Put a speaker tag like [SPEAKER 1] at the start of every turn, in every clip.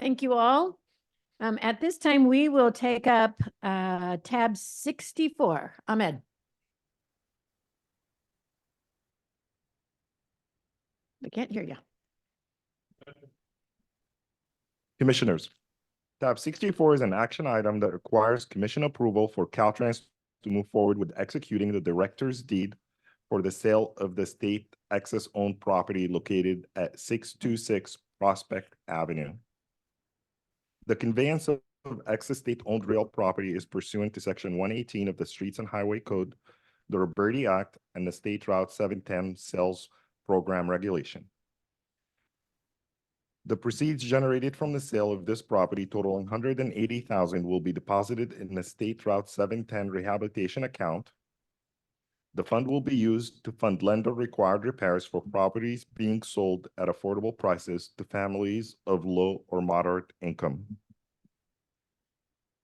[SPEAKER 1] Thank you all. At this time, we will take up tab 64. Ahmed. I can't hear you.
[SPEAKER 2] Commissioners, tab 64 is an action item that requires commission approval for Caltrans to move forward with executing the director's deed for the sale of the state excess-owned property located at 626 Prospect Avenue. The conveyance of excess state-owned real property is pursuant to Section 118 of the Streets and Highway Code, the Roberti Act, and the State Route 710 Sales Program Regulation. The proceeds generated from the sale of this property totaling $180,000 will be deposited in the State Route 710 Rehabilitation Account. The fund will be used to fund lender-required repairs for properties being sold at affordable prices to families of low or moderate income.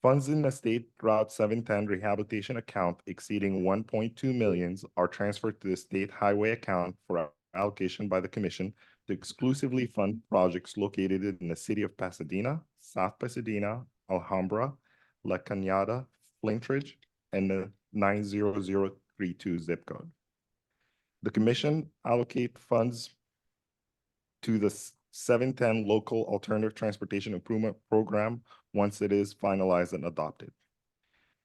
[SPEAKER 2] Funds in the State Route 710 Rehabilitation Account exceeding $1.2 million are transferred to the State Highway Account for allocation by the Commission to exclusively fund projects located in the city of Pasadena, South Pasadena, Alhambra, La Cañada, Flintridge, and the 90032 zip code. The Commission allocate funds to the 710 Local Alternative Transportation Improvement Program once it is finalized and adopted.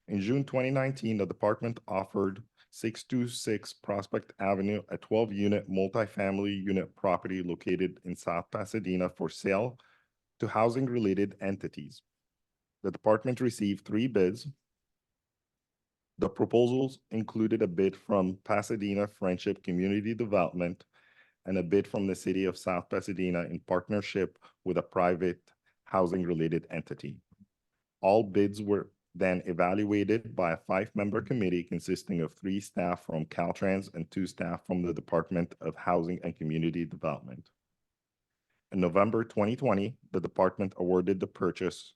[SPEAKER 2] In June 2019, the department offered 626 Prospect Avenue, a 12-unit multifamily unit property located in South Pasadena for sale to housing-related entities. The department received 3 bids. The proposals included a bid from Pasadena Friendship Community Development and a bid from the city of South Pasadena in partnership with a private housing-related entity. All bids were then evaluated by a 5-member committee consisting of 3 staff from Caltrans and 2 staff from the Department of Housing and Community Development. In November 2020, the department awarded the purchase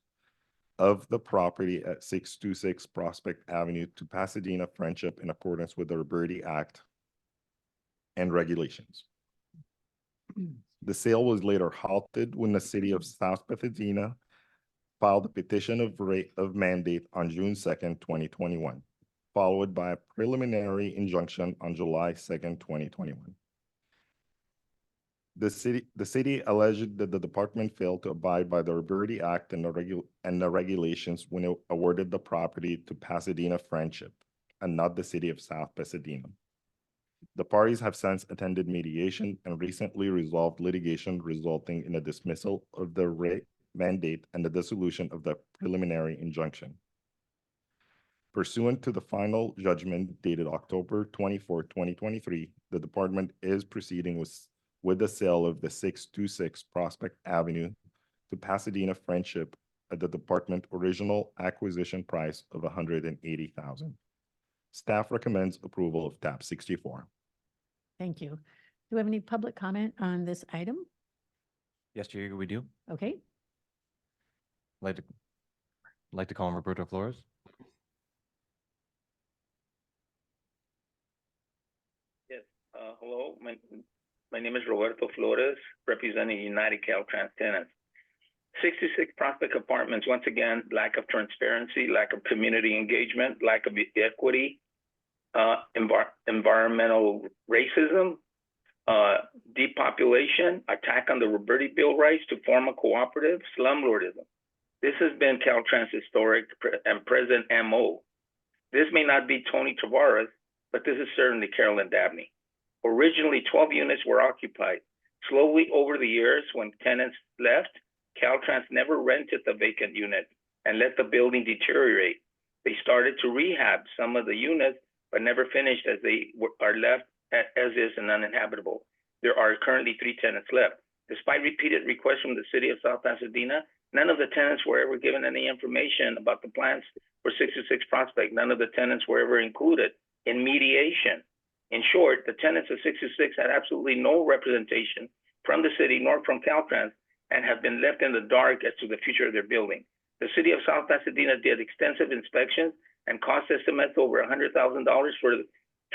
[SPEAKER 2] of the property at 626 Prospect Avenue to Pasadena Friendship in accordance with the Roberti Act and regulations. The sale was later halted when the city of South Pasadena filed a petition of mandate on June 2nd, 2021, followed by a preliminary injunction on July 2nd, 2021. The city alleged that the department failed to abide by the Roberti Act and the regulations when it awarded the property to Pasadena Friendship and not the city of South Pasadena. The parties have since attended mediation and recently resolved litigation resulting in a dismissal of the mandate and the dissolution of the preliminary injunction. Pursuant to the final judgment dated October 24, 2023, the department is proceeding with the sale of the 626 Prospect Avenue to Pasadena Friendship at the department original acquisition price of $180,000. Staff recommends approval of tab 64.
[SPEAKER 1] Thank you. Do we have any public comment on this item?
[SPEAKER 3] Yes, Chair, we do.
[SPEAKER 1] Okay.
[SPEAKER 3] I'd like to call on Roberto Flores.
[SPEAKER 4] Yes. Hello. My name is Roberto Flores, representing United Caltrans tenants. 66 Prospect Apartments, once again, lack of transparency, lack of community engagement, lack of equity, environmental racism, depopulation, attack on the Roberti Bill rights to form a cooperative, slumlordism. This has been Caltrans' historic and present MO. This may not be Tony Tavares, but this is certainly Carolyn Dabney. Originally, 12 units were occupied. Slowly over the years, when tenants left, Caltrans never rented the vacant unit and let the building deteriorate. They started to rehab some of the units, but never finished as they are left as is and uninhabitable. There are currently 3 tenants left. Despite repeated requests from the city of South Pasadena, none of the tenants were ever given any information about the plans for 66 Prospect. None of the tenants were ever included in mediation. In short, the tenants of 66 had absolutely no representation from the city nor from Caltrans and have been left in the dark as to the future of their building. The city of South Pasadena did extensive inspections and cost estimates over $100,000 for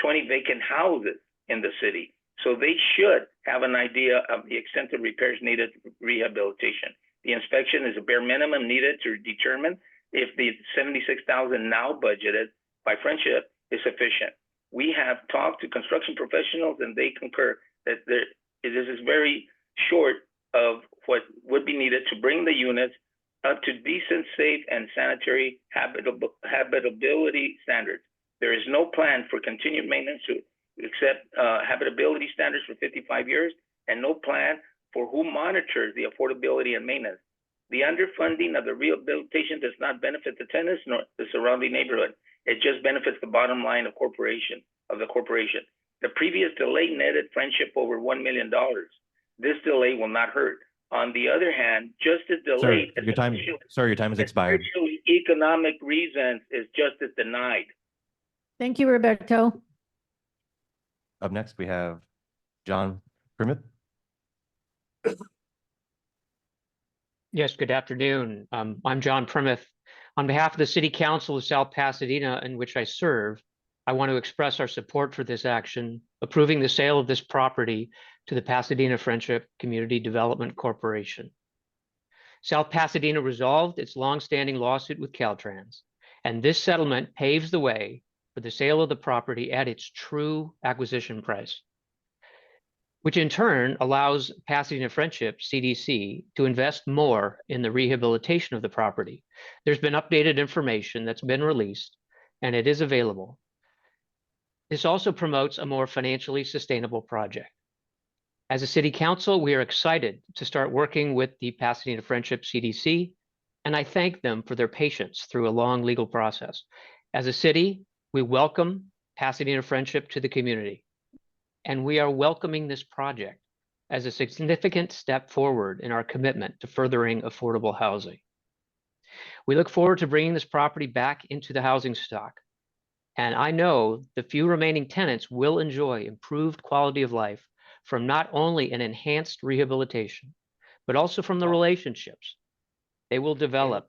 [SPEAKER 4] 20 vacant houses in the city. So they should have an idea of the extent of repairs needed for rehabilitation. The inspection is a bare minimum needed to determine if the 76,000 now budgeted by Friendship is sufficient. We have talked to construction professionals and they concur that this is very short of what would be needed to bring the units up to decent, safe, and sanitary habitability standards. There is no plan for continued maintenance to accept habitability standards for 55 years, and no plan for who monitors the affordability and maintenance. The underfunding of the rehabilitation does not benefit the tenants nor the surrounding neighborhood. It just benefits the bottom line of the corporation. The previous delay netted Friendship over $1 million. This delay will not hurt. On the other hand, just as delayed,
[SPEAKER 3] Your time has expired.
[SPEAKER 4] especially economic reasons, is justice denied.
[SPEAKER 1] Thank you, Roberto.
[SPEAKER 3] Up next, we have John Primuth.
[SPEAKER 5] Yes, good afternoon. I'm John Primuth. On behalf of the City Council of South Pasadena, in which I serve, I want to express our support for this action, approving the sale of this property to the Pasadena Friendship Community Development Corporation. South Pasadena resolved its longstanding lawsuit with Caltrans, and this settlement paves the way for the sale of the property at its true acquisition price, which in turn allows Pasadena Friendship, CDC, to invest more in the rehabilitation of the property. There's been updated information that's been released, and it is available. This also promotes a more financially sustainable project. As a city council, we are excited to start working with the Pasadena Friendship CDC, and I thank them for their patience through a long legal process. As a city, we welcome Pasadena Friendship to the community, and we are welcoming this project as a significant step forward in our commitment to furthering affordable housing. We look forward to bringing this property back into the housing stock, and I know the few remaining tenants will enjoy improved quality of life from not only an enhanced rehabilitation, but also from the relationships they will develop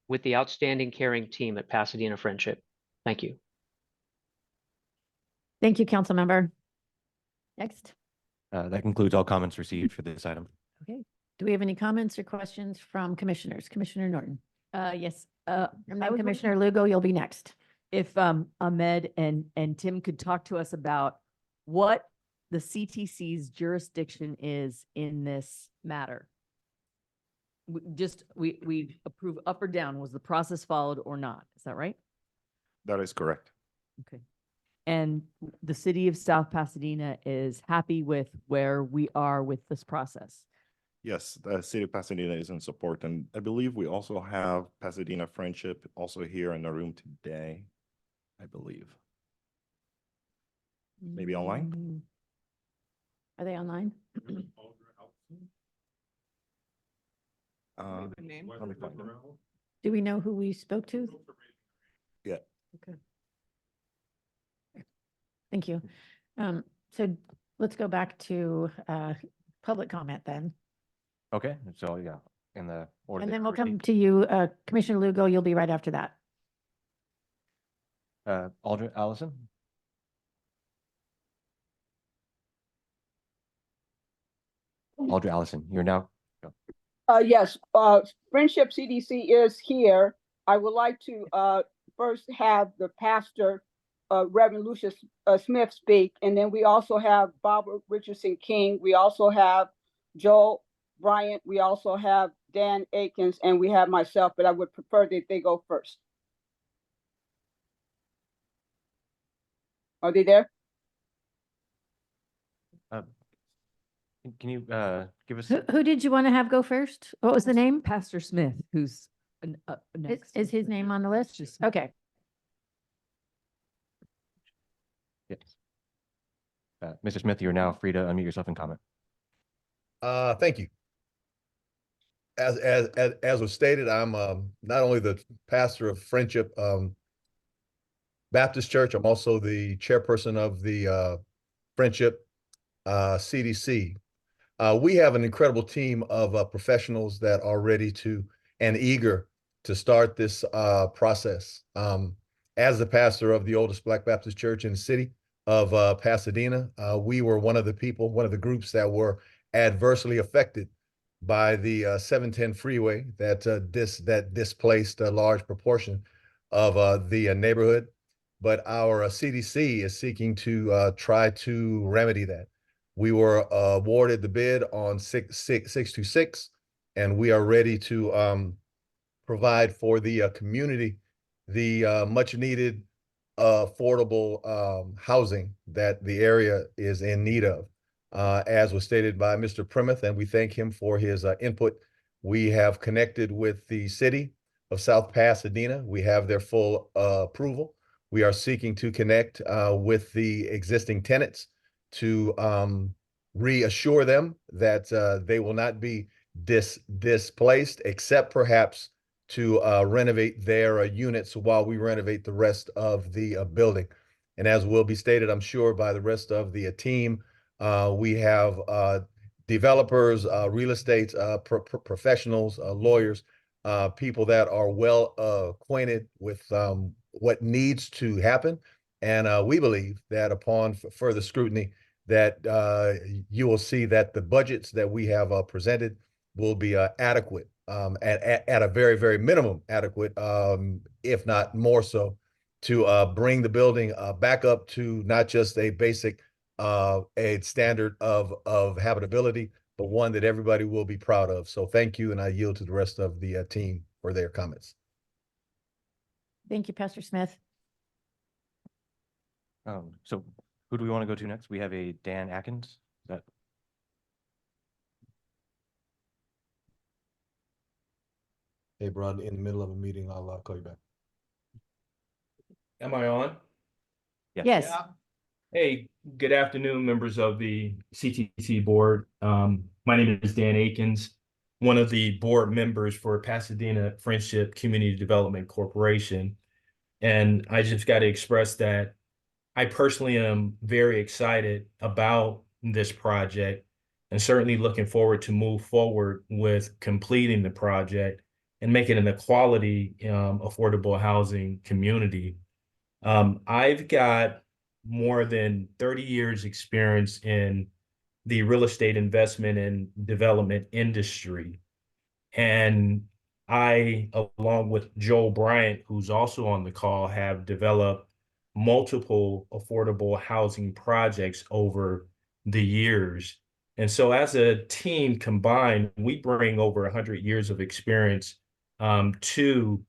[SPEAKER 5] with the outstanding caring team at Pasadena Friendship. Thank you.
[SPEAKER 1] Thank you, council member. Next.
[SPEAKER 3] That concludes all comments received for this item.
[SPEAKER 1] Okay. Do we have any comments or questions from commissioners? Commissioner Norton.
[SPEAKER 6] Yes.
[SPEAKER 1] And then Commissioner Lugo, you'll be next.
[SPEAKER 6] If Ahmed and Tim could talk to us about what the CTC's jurisdiction is in this matter. We approve up or down. Was the process followed or not? Is that right?
[SPEAKER 2] That is correct.
[SPEAKER 6] Okay. And the city of South Pasadena is happy with where we are with this process.
[SPEAKER 2] Yes, the city of Pasadena is in support, and I believe we also have Pasadena Friendship also here in the room today, I believe. Maybe online?
[SPEAKER 1] Mm. Are they online?
[SPEAKER 2] Let me find them.
[SPEAKER 1] Do we know who we spoke to?
[SPEAKER 2] Yeah.
[SPEAKER 1] Okay. Thank you. So let's go back to public comment then.
[SPEAKER 3] Okay, so yeah, in the order.
[SPEAKER 1] And
[SPEAKER 3] they
[SPEAKER 1] then we'll come
[SPEAKER 3] received.
[SPEAKER 1] to you, Commissioner Lugo, you'll be right after that.
[SPEAKER 3] Aldrin Allison. Aldrin Allison, you're now.
[SPEAKER 7] Yes, Friendship CDC is here. I would like to first have the pastor, Reverend Lucius Smith speak, and then we also have Barbara Richardson King. We also have Joel Bryant. We also have Dan Akins, and we have myself, but I would prefer that they go first. Are they there?
[SPEAKER 3] Can you give us?
[SPEAKER 1] Who did you want to have go first? What was the name?
[SPEAKER 6] Pastor Smith, who's next.
[SPEAKER 1] Is his name on the list?
[SPEAKER 6] Just-
[SPEAKER 1] Okay.
[SPEAKER 3] Yes. Mr. Smith, you're now free to unmute yourself and comment.
[SPEAKER 8] Thank you. As was stated, I'm not only the pastor of Friendship Baptist Church, I'm also the chairperson of the Friendship CDC. We have an incredible team of professionals that are ready to and eager to start this process. As the pastor of the oldest Black Baptist church in the city of Pasadena, we were one of the groups that were adversely affected by the 710 freeway that displaced a large proportion of the neighborhood. But our CDC is seeking to try to remedy that. We were awarded the bid on 626, and we are ready to provide for the community the much needed affordable housing that the area is in need of. As was stated by Mr. Primuth, and we thank him for his input. We have connected with the city of South Pasadena. We have their full approval. We are seeking to connect with the existing tenants to reassure them that they will not be displaced, except perhaps to renovate their units while we renovate the rest of the building. And as will be stated, I'm sure, by the rest of the team, we have developers, real estate professionals, lawyers, people that are well acquainted with what needs to happen. And we believe that upon further scrutiny, that you will see that the budgets that we have presented will be adequate, at a very, very minimum adequate, if not more so, to bring the building back up to not just a basic a standard of habitability, but one that everybody will be proud of. So thank you, and I yield to the rest of the team for their comments.
[SPEAKER 1] Thank you, Pastor Smith.
[SPEAKER 3] So who do we want to go to next? We have a Dan Atkins. Is that
[SPEAKER 8] Hey, bro, in the middle of a meeting, I'll call you back.
[SPEAKER 9] Am I on?
[SPEAKER 1] Yes.
[SPEAKER 9] Hey, good afternoon, members of the CTC board. My name is Dan Akins, one of the board members for Pasadena Friendship Community Development Corporation. And I just got to express that I personally am very excited about this project and certainly looking forward to move forward with completing the project and making it a quality, affordable housing community. I've got more than 30 years experience in the real estate investment and development industry. And I, along with Joel Bryant, who's also on the call, have developed multiple affordable housing projects over the years. And so as a team combined, we bring over 100 years of experience to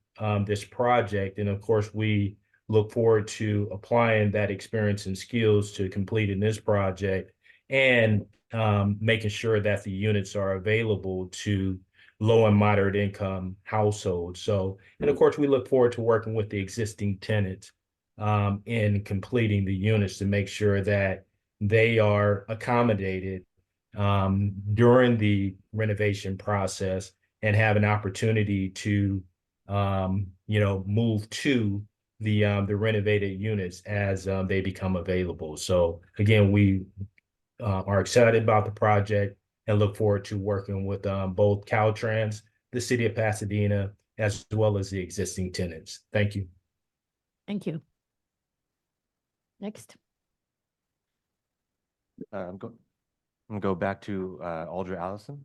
[SPEAKER 9] this project. And of course, we look forward to applying that experience and skills to completing this project and making sure that the units are available to low and moderate income households. So, and of course, we look forward to working with the existing tenants in completing the units to make sure that they are accommodated during the renovation process and have an opportunity to, move to the renovated units as they become available. So again, we are excited about the project and look forward to working with both Caltrans, the city of Pasadena, as well as the existing tenants. Thank you.
[SPEAKER 1] Thank you. Next.
[SPEAKER 3] I'm gonna go back to Aldra Allison.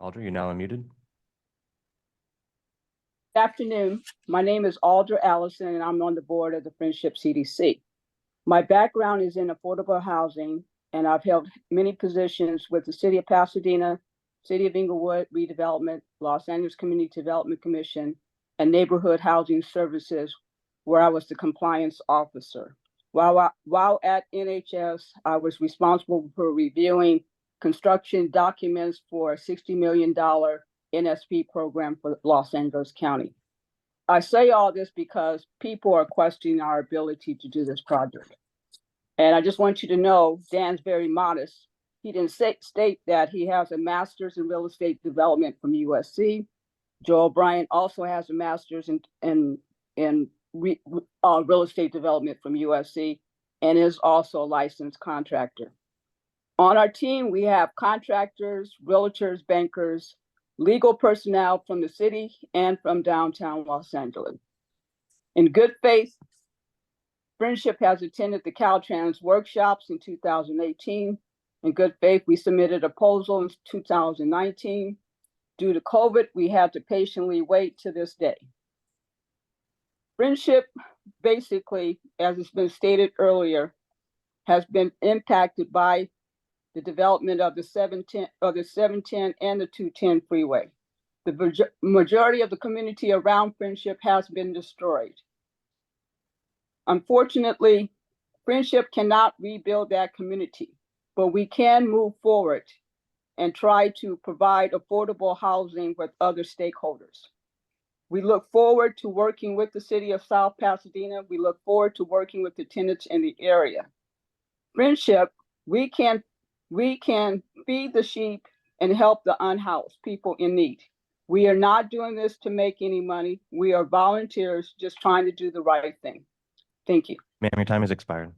[SPEAKER 3] Aldra, you're now unmuted.
[SPEAKER 7] Good afternoon. My name is Aldra Allison, and I'm on the board of the Friendship CDC. My background is in affordable housing, and I've held many positions with the City of Pasadena, City of Inglewood Redevelopment, Los Angeles Community Development Commission, and Neighborhood Housing Services, where I was the compliance officer. While at NHS, I was responsible for reviewing construction documents for a $60 million NSP program for Los Angeles County. I say all this because people are questioning our ability to do this project. And I just want you to know, Dan's very modest. He didn't state that he has a master's in real estate development from USC. Joel Bryant also has a master's in real estate development from USC and is also a licensed contractor. On our team, we have contractors, realtors, bankers, legal personnel from the city and from downtown Los Angeles. In good faith, Friendship has attended the Caltrans workshops in 2018 In good faith, we submitted a proposal in 2019. Due to COVID, we had to patiently wait to this day. Friendship, basically, as it's been stated earlier, has been impacted by the development of the 710 and the 210 freeway. The majority of the community around Friendship has been destroyed. Unfortunately, Friendship cannot rebuild that community, but we can move forward and try to provide affordable housing with other stakeholders. We look forward to working with the city of South Pasadena. We look forward to working with the tenants in the area. Friendship, we can feed the sheep and help the unhoused, people in need. We are not doing this to make any money. We are volunteers just trying to do the right thing. Thank you.
[SPEAKER 3] Ma'am, your time has expired.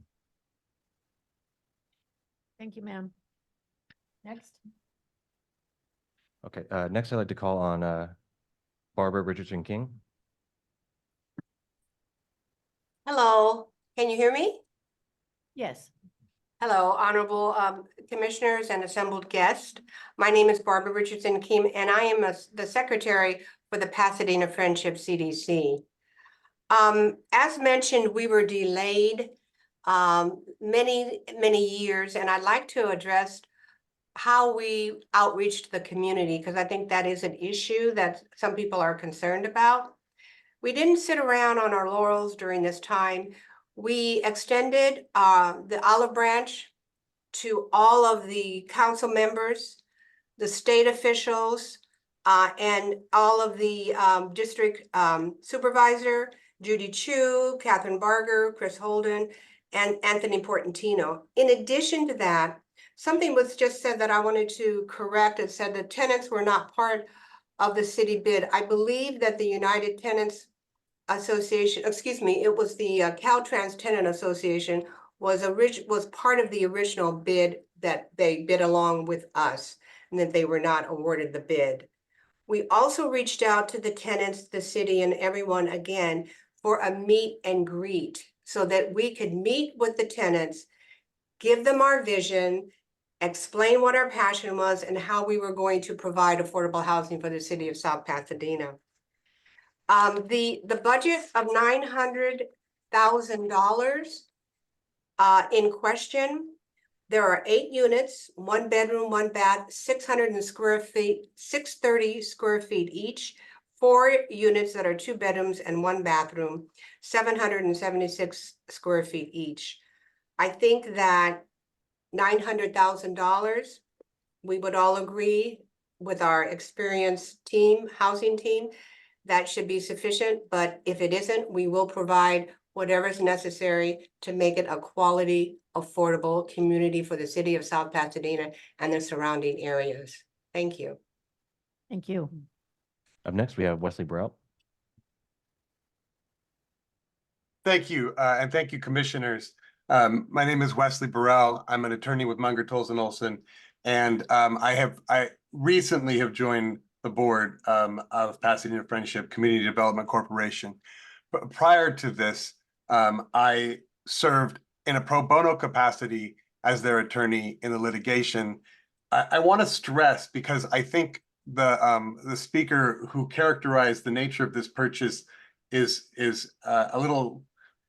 [SPEAKER 1] Thank you, ma'am. Next.
[SPEAKER 3] Okay, next I'd like to call on Barbara Richardson King.
[SPEAKER 10] Hello, can you hear me?
[SPEAKER 1] Yes.
[SPEAKER 10] Hello, honorable commissioners and assembled guests. My name is Barbara Richardson King, and I am the secretary for the Pasadena Friendship CDC. As mentioned, we were delayed many years, and I'd like to address how we outreach to the community, because I think that is an issue that some people are concerned about. We didn't sit around on our laurels during this time. We extended the olive branch to all of the council members, the state officials, and all of the district supervisor, Judy Chu, Catherine Barger, Chris Holden, and Anthony Portantino. In addition to that, something was just said that I wanted to correct. It said the tenants were not part of the city bid. I believe that the United Tenants Association, excuse me, it was the Caltrans Tenant Association was part of the original bid that they bid along with us, and that they were not awarded the bid. We also reached out to the tenants, the city, and everyone again for a meet and greet so that we could meet with the tenants, give them our vision, explain what our passion was and how we were going to provide affordable housing for the city of South Pasadena. The budget of $900,000 in question, there are 8 units, 1 bedroom, 1 bath, 630 square feet each, 4 units that are 2 bedrooms and 1 bathroom, 776 square feet each. I think that $900,000, we would all agree with our experienced team, housing team, that should be sufficient. But if it isn't, we will provide whatever is necessary to make it a quality, affordable community for the city of South Pasadena and the surrounding areas. Thank you.
[SPEAKER 1] Thank you.
[SPEAKER 3] Up next, we have Wesley Burrell.
[SPEAKER 11] Thank you, and thank you, commissioners. My name is Wesley Burrell. I'm an attorney with Munger, Tolson Olson, and I recently have joined the board of Pasadena Friendship Community Development Corporation. But prior to this, I served in a pro bono capacity as their attorney in the litigation. I want to stress, because I think the speaker who characterized the nature of this purchase is a little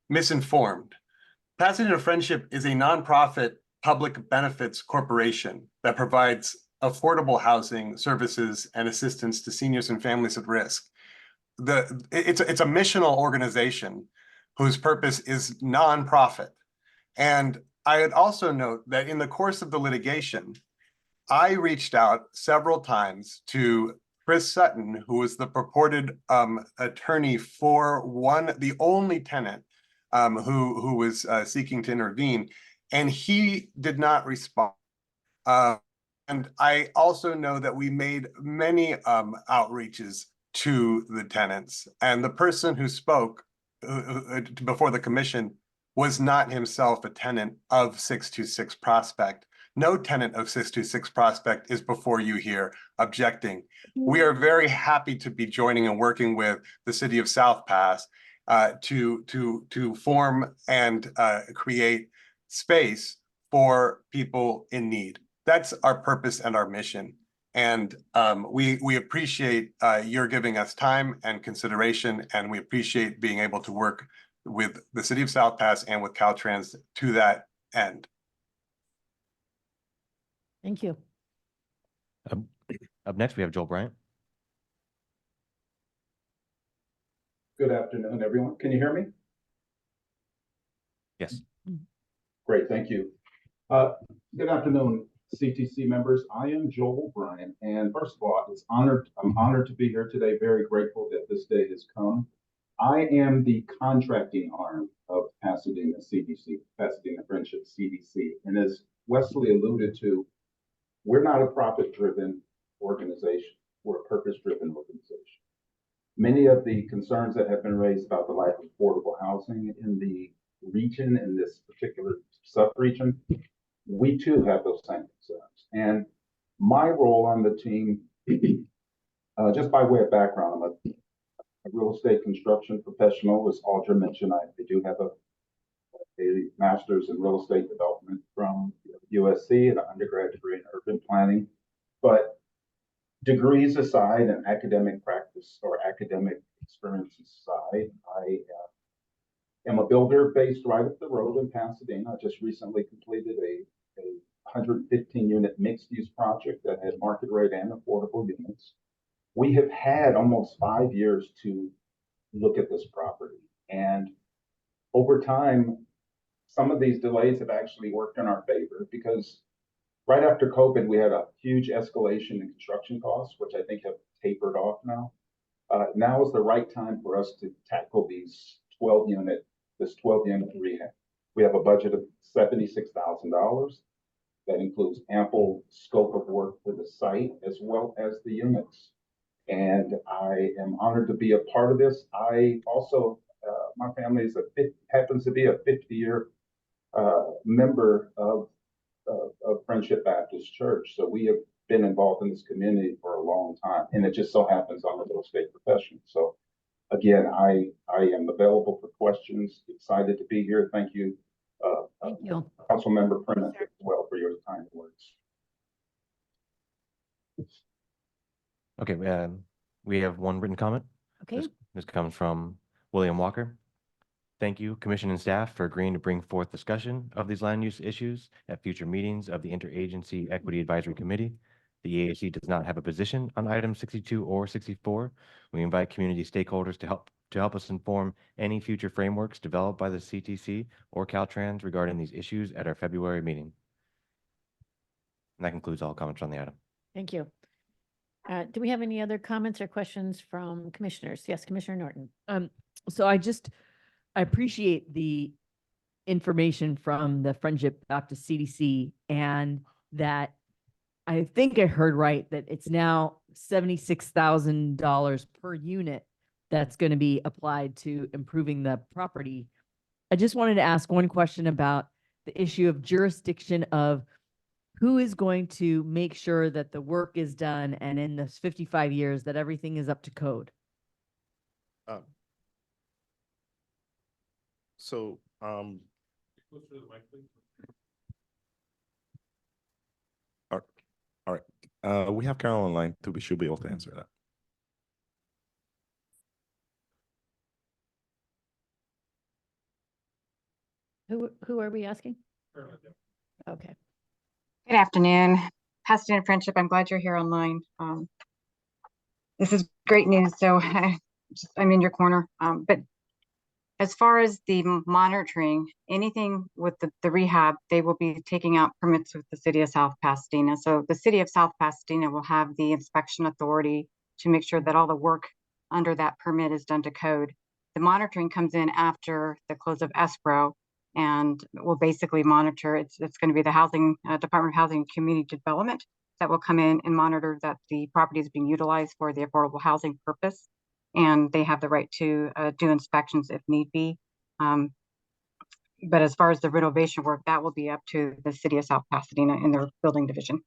[SPEAKER 11] misinformed. Pasadena Friendship is a nonprofit public benefits corporation that provides affordable housing services and assistance to seniors and families at risk. It's a missional organization whose purpose is nonprofit. And I would also note that in the course of the litigation, I reached out several times to Chris Sutton, who was the purported attorney for the only tenant who was seeking to intervene, and he did not respond. And I also know that we made many outreaches to the tenants, and the person who spoke before the commission was not himself a tenant of 626 Prospect. No tenant of 626 Prospect is before you here objecting. We are very happy to be joining and working with the city of South Pass to form and create space for people in need. that's our purpose and our mission. And we appreciate your giving us time and consideration, and we appreciate being able to work with the city of South Pass and with Caltrans to that end.
[SPEAKER 1] Thank you.
[SPEAKER 3] Up next, we have Joel Bryant.
[SPEAKER 12] Good afternoon, everyone. Can you hear me?
[SPEAKER 3] Yes.
[SPEAKER 12] Great, thank you. Good afternoon, CTC members. I am Joel Bryant, and first of all, I'm honored to be here today. Very grateful that this day has come. I am the contracting arm of Pasadena CDC, Pasadena Friendship CDC, and as Wesley alluded to, we're not a profit-driven organization. We're a purpose-driven organization. Many of the concerns that have been raised about the lack of affordable housing in the region, in this particular sub-region, we too have those same concerns. And my role on the team, just by way of background, I'm a real estate construction professional. As Audra mentioned, I do have a master's in real estate development from USC and an undergrad degree in urban planning. But degrees aside and academic practice or academic experience aside, I am a builder based right up the road in Pasadena. I just recently completed a 115 unit mixed use project that had market rate and affordable units. We have had almost 5 years to look at this property, and over time, some of these delays have actually worked in our favor because right after COVID, we had a huge escalation in construction costs, which I think have tapered off now. Now is the right time for us to tackle this 12 unit rehab. We have a budget of $76,000. That includes ample scope of work for the site as well as the units. And I am honored to be a part of this. I also, my family happens to be a 50-year member of Friendship Baptist Church. So we have been involved in this community for a long time, and it just so happens I'm a real estate professional. So again, I am available for questions, excited to be here. Thank you, Councilmember Prentice as well for your kind words.
[SPEAKER 3] Okay, we have one written comment.
[SPEAKER 1] Okay.
[SPEAKER 3] This comes from William Walker. Thank you, Commission and staff, for agreeing to bring forth discussion of these land use issues at future meetings of the Interagency Equity Advisory Committee. The EAC does not have a position on items 62 or 64. We invite community stakeholders to help us inform any future frameworks developed by the CTC or Caltrans regarding these issues at our February meeting. And that concludes all comments on the item.
[SPEAKER 1] Thank you. Do we have any other comments or questions from commissioners? Yes, Commissioner Norton.
[SPEAKER 6] So I appreciate the information from the Friendship Baptist CDC, and that I think I heard right that it's now $76,000 per unit that's going to be applied to improving the property. I just wanted to ask one question about the issue of jurisdiction of who is going to make sure that the work is done and in this 55 years that everything is up to code.
[SPEAKER 2] All right. We have Carol online too. She'll be able to answer that.
[SPEAKER 1] Who are we asking? Okay.
[SPEAKER 13] Good afternoon, Pasadena Friendship. I'm glad you're here online. This is great news. So I'm in your corner. But as far as the monitoring, anything with the rehab, they will be taking out permits with the city of South Pasadena. So the city of South Pasadena will have the inspection authority to make sure that all the work under that permit is done to code. The monitoring comes in after the close of escrow, and will basically monitor. It's going to be the housing Department of Housing and Community Development that will come in and monitor that the property is being utilized for the affordable housing purpose, and they have the right to do inspections if need be. But as far as the renovation work, that will be up to the city of South Pasadena in their building division.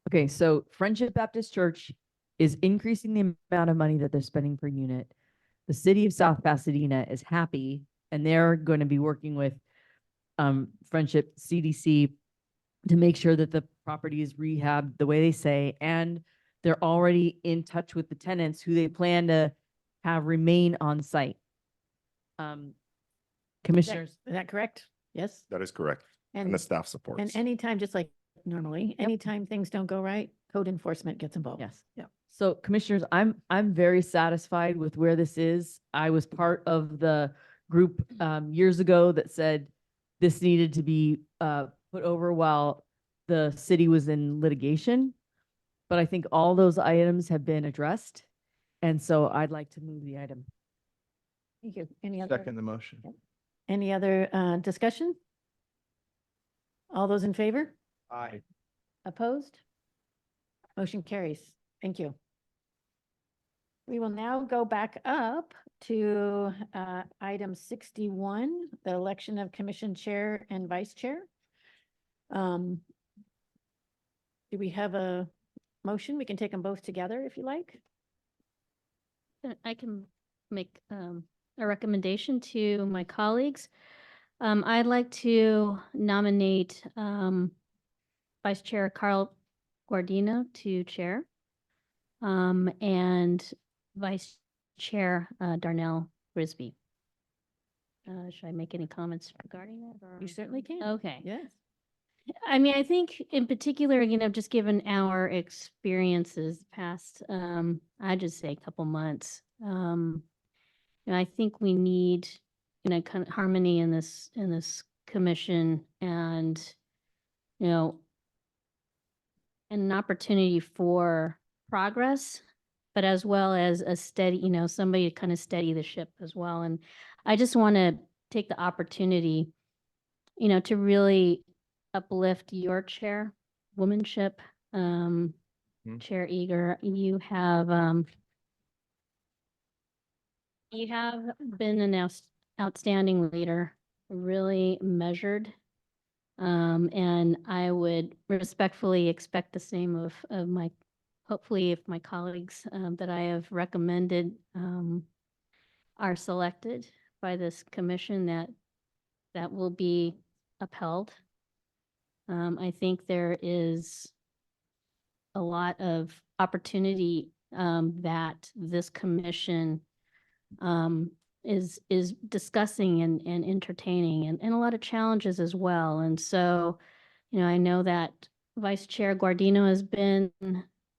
[SPEAKER 6] Okay, so Friendship Baptist Church is increasing the amount of money that they're spending per unit. The city of South Pasadena is happy, and they're going to be working with Friendship CDC to make sure that the property is rehabbed the way they say, and they're already in touch with the tenants who they plan to have remain on site. Commissioners,
[SPEAKER 1] Is that correct? Yes?
[SPEAKER 2] That is correct. And
[SPEAKER 1] And,
[SPEAKER 2] the staff supports.
[SPEAKER 1] and anytime, just like normally, anytime things don't go right, code enforcement gets involved.
[SPEAKER 6] yes.
[SPEAKER 1] Yep.
[SPEAKER 6] So commissioners, I'm very satisfied with where this is. I was part of the group years ago that said this needed to be put over while the city was in litigation. But I think all those items have been addressed. And so I'd like to move the item.
[SPEAKER 1] Thank you. Any other?
[SPEAKER 14] Second the motion.
[SPEAKER 1] Any other discussion? All those in favor?
[SPEAKER 14] Aye.
[SPEAKER 1] Opposed? Motion carries. Thank you. We will now go back up to item 61, the election of commission chair and vice chair. Do we have a motion? We can take them both together if you like.
[SPEAKER 15] I can make a recommendation to my colleagues. I'd like to nominate Vice Chair Carl Guardino to chair, and Vice Chair Darnell Grisby. Should I make any comments regarding that?
[SPEAKER 1] You certainly can.
[SPEAKER 15] Okay.
[SPEAKER 1] Yes.
[SPEAKER 15] I mean, I think in particular, just given our experiences past, I'd just say a couple months. I think we need, kind of harmony in this commission, and, and an opportunity for progress, but as well as a steady, somebody to kind of steady the ship as well. And I just want to take the opportunity, to really uplift your chairwomanship, Chair Eager. You have been an outstanding leader, really measured, and I would respectfully expect the same of my, hopefully, if my colleagues that I have recommended are selected by this commission, that will be upheld. I think there is a lot of opportunity that this commission is discussing and entertaining, and a lot of challenges as well. And so, I know that Vice Chair Guardino has been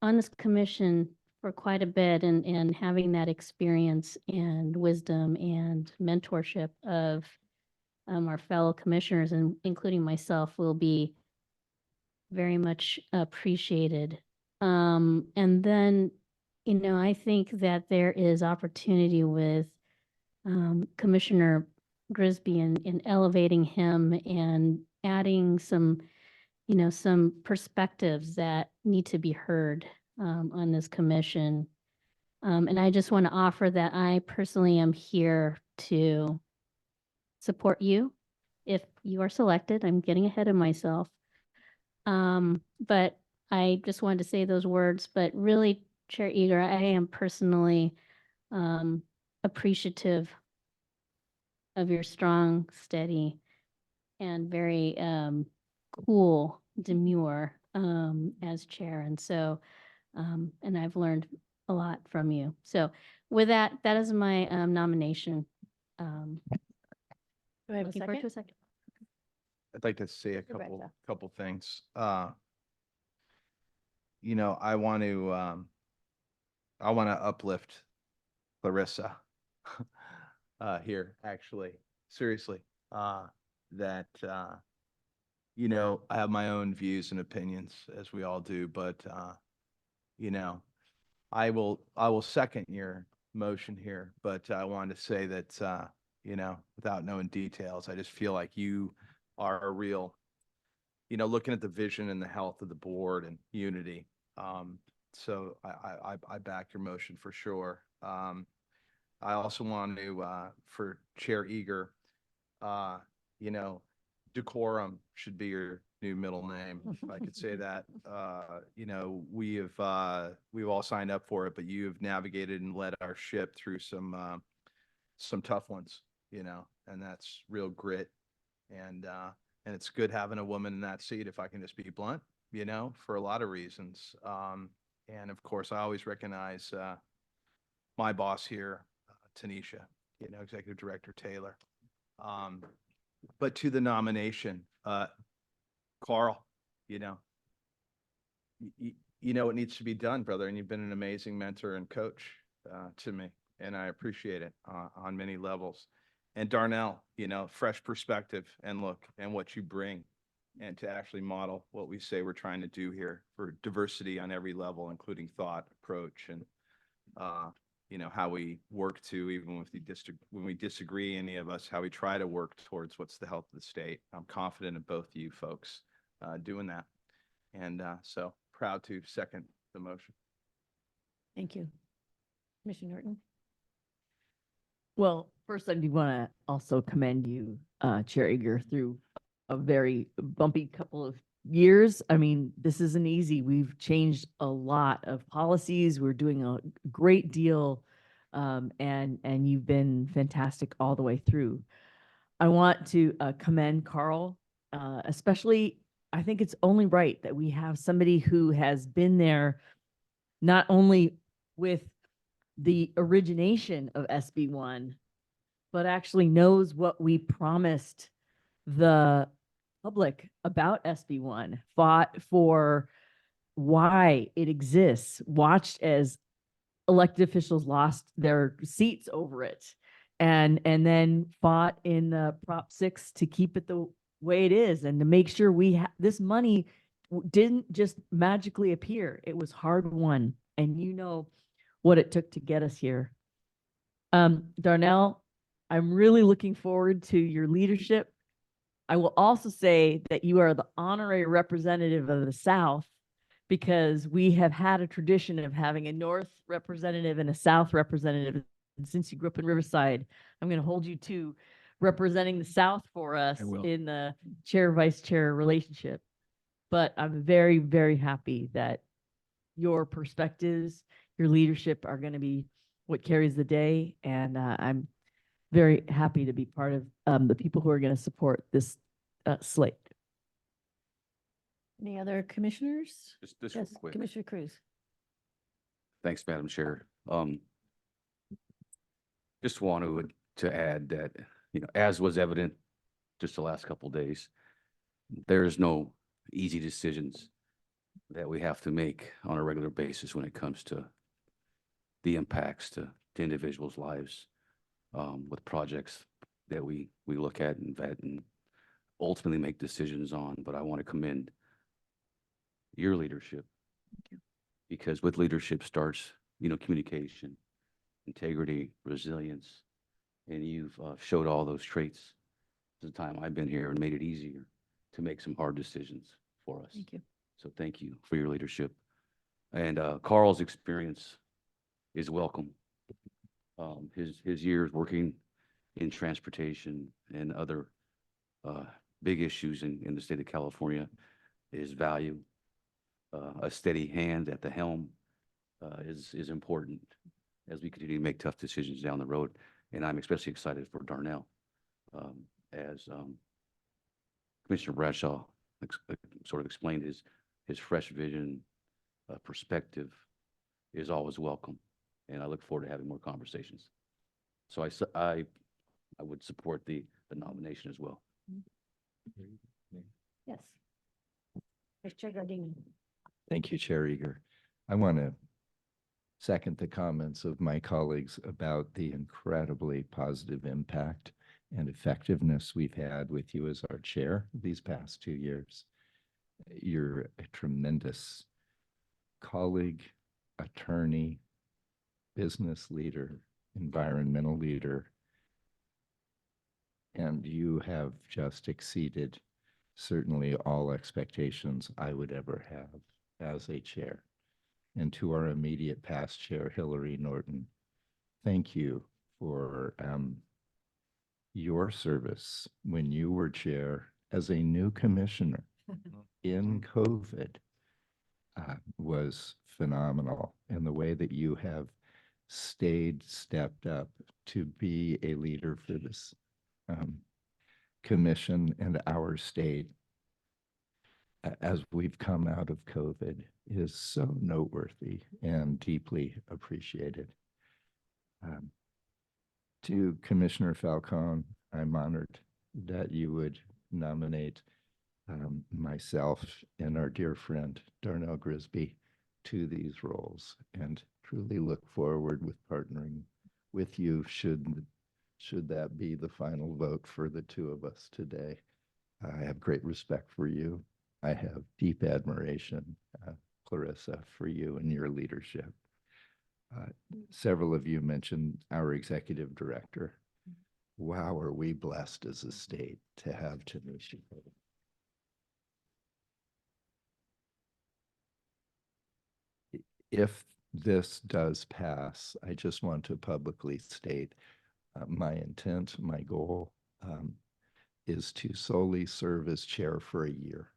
[SPEAKER 15] on this commission for quite a bit, and having that experience and wisdom and mentorship of our fellow commissioners, and including myself, will be very much appreciated. And then, I think that there is opportunity with Commissioner Grisby in elevating him and adding some perspectives that need to be heard on this commission. And I just want to offer that I personally am here to support you if you are selected. I'm getting ahead of myself. But I just wanted to say those words. But really, Chair Eager, I am personally appreciative of your strong, steady, and very cool demeanor as chair. And so, and I've learned a lot from you. So with that, that is my nomination.
[SPEAKER 1] Do I have a
[SPEAKER 15] Looking forward to
[SPEAKER 1] second?
[SPEAKER 15] a second.
[SPEAKER 14] I'd like to say a
[SPEAKER 1] Rebecca.
[SPEAKER 14] couple things. I want to uplift Clarissa here, actually, seriously, that, I have my own views and opinions, as we all do, but, I will second your motion here, but I wanted to say that, without knowing details, I just feel like you are a real, looking at the vision and the health of the board and unity. So I back your motion for sure. I also want to, for Chair Eager, decorum should be your new middle name, if I could say that. We've all signed up for it, but you've navigated and led our ship through some tough ones, and that's real grit. And And it's good having a woman in that seat, if I can just be blunt, for a lot of reasons. And of course, I always recognize my boss here, Tanisha, Executive Director Taylor. But to the nomination, Carl, what needs to be done, brother, and you've been an amazing mentor and coach to me, and I appreciate it on many levels. And Darnell, fresh perspective and look and what you bring, and to actually model what we say we're trying to do here for diversity on every level, including thought, approach, and how we work to, even when we disagree, any of us, how we try to work towards what's the health of the state. I'm confident in both of you folks doing that. And so proud to second the motion.
[SPEAKER 1] Thank you. Commissioner Norton?
[SPEAKER 6] Well, first I do want to also commend you, Chair Eager, through a very bumpy couple of years. I mean, this isn't easy. We've changed a lot of policies. We're doing a great deal, and you've been fantastic all the way through. I want to commend Carl, especially. I think it's only right that we have somebody who has been there, not only with the origination of SB1, but actually knows what we promised the public about SB1, fought for why it exists, watched as elected officials lost their seats over it, and then fought in the Prop 6 to keep it the way it is, and to make sure this money didn't just magically appear. It was hard won, and what it took to get us here. Darnell, I'm really looking forward to your leadership. I will also say that you are the honorary representative of the South, because we have had a tradition of having a North representative and a South representative. And since you grew up in Riverside, I'm going to hold you to representing the South for us in the chair-vice chair relationship. But I'm very, very happy that your perspectives, your leadership are going to be what carries the day. And I'm very happy to be part of the people who are going to support this slate.
[SPEAKER 1] Any other commissioners?
[SPEAKER 16] Just real
[SPEAKER 1] Yes,
[SPEAKER 16] quick.
[SPEAKER 1] Commissioner Cruz.
[SPEAKER 16] Thanks, Madam Chair. Just want to add that, as was evident just the last couple of days, there's no easy decisions that we have to make on a regular basis when it comes to the impacts to individuals' lives with projects that we look at and vet and ultimately make decisions on. But I want to commend your leadership, because with leadership starts, communication, integrity, resilience, and you've showed all those traits the time I've been here and made it easier to make some hard decisions for us.
[SPEAKER 1] Thank you.
[SPEAKER 16] So thank you for your leadership. And Carl's experience is welcome. His years working in transportation and other big issues in the state of California is value. A steady hand at the helm is important as we continue to make tough decisions down the road. And I'm especially excited for Darnell, as Commissioner Bradshaw sort of explained, his fresh vision, perspective is always welcome. And I look forward to having more conversations. So I would support the nomination as well.
[SPEAKER 1] Yes. Vice Chair Gardini.
[SPEAKER 17] Thank you, Chair Eager. I want to second the comments of my colleagues about the incredibly positive impact and effectiveness we've had with you as our chair these past 2 years. You're a tremendous colleague, attorney, business leader, environmental leader, and you have just exceeded certainly all expectations I would ever have as a chair. And to our immediate past chair, Hillary Norton, thank you for your service when you were chair as a new commissioner in COVID was phenomenal. And the way that you have stepped up to be a leader for this commission and our state as we've come out of COVID is so noteworthy and deeply appreciated. To Commissioner Falcone, I'm honored that you would nominate myself and our dear friend Darnell Grisby to these roles, and truly look forward with partnering with you should that be the final vote for the two of us today. I have great respect for you. I have deep admiration, Clarissa, for you and your leadership. Several of you mentioned our executive director. Wow, are we blessed as a state to have Tanisha. If this does pass, I just want to publicly state my intent, my goal is to solely serve as chair for a year.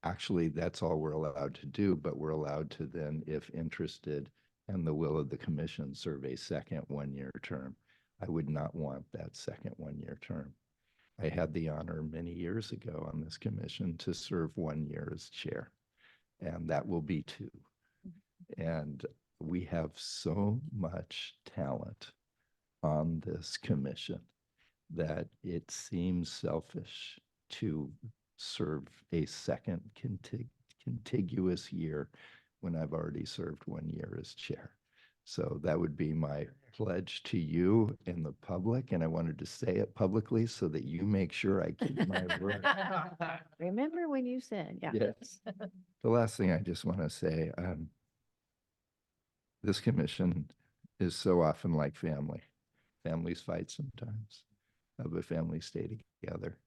[SPEAKER 17] Actually, that's all we're allowed to do, but we're allowed to then, if interested and the will of the commission, serve a second one-year term. I would not want that second one-year term. I had the honor many years ago on this commission to serve 1 year as chair, and that will be 2. And we have so much talent on this commission that it seems selfish to serve a second contiguous year when I've already served 1 year as chair. So that would be my pledge to you and the public, and I wanted to say it publicly so that you make sure I keep my word.
[SPEAKER 1] Remember when you said, yeah.
[SPEAKER 17] Yes. The last thing I just want to say, this commission is so often like family. Families fight sometimes, but families stay together.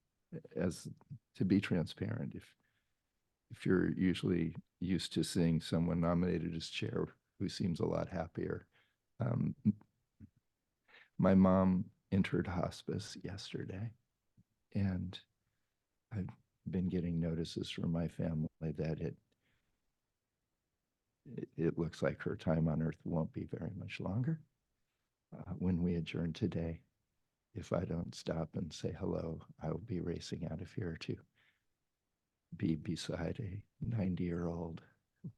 [SPEAKER 17] As to be transparent, if you're usually used to seeing someone nominated as chair who seems a lot happier. My mom entered hospice yesterday, and I've been getting notices from my family that it looks like her time on earth won't be very much longer. When we adjourn today, if I don't stop and say hello, I will be racing out of here to be beside a 90-year-old,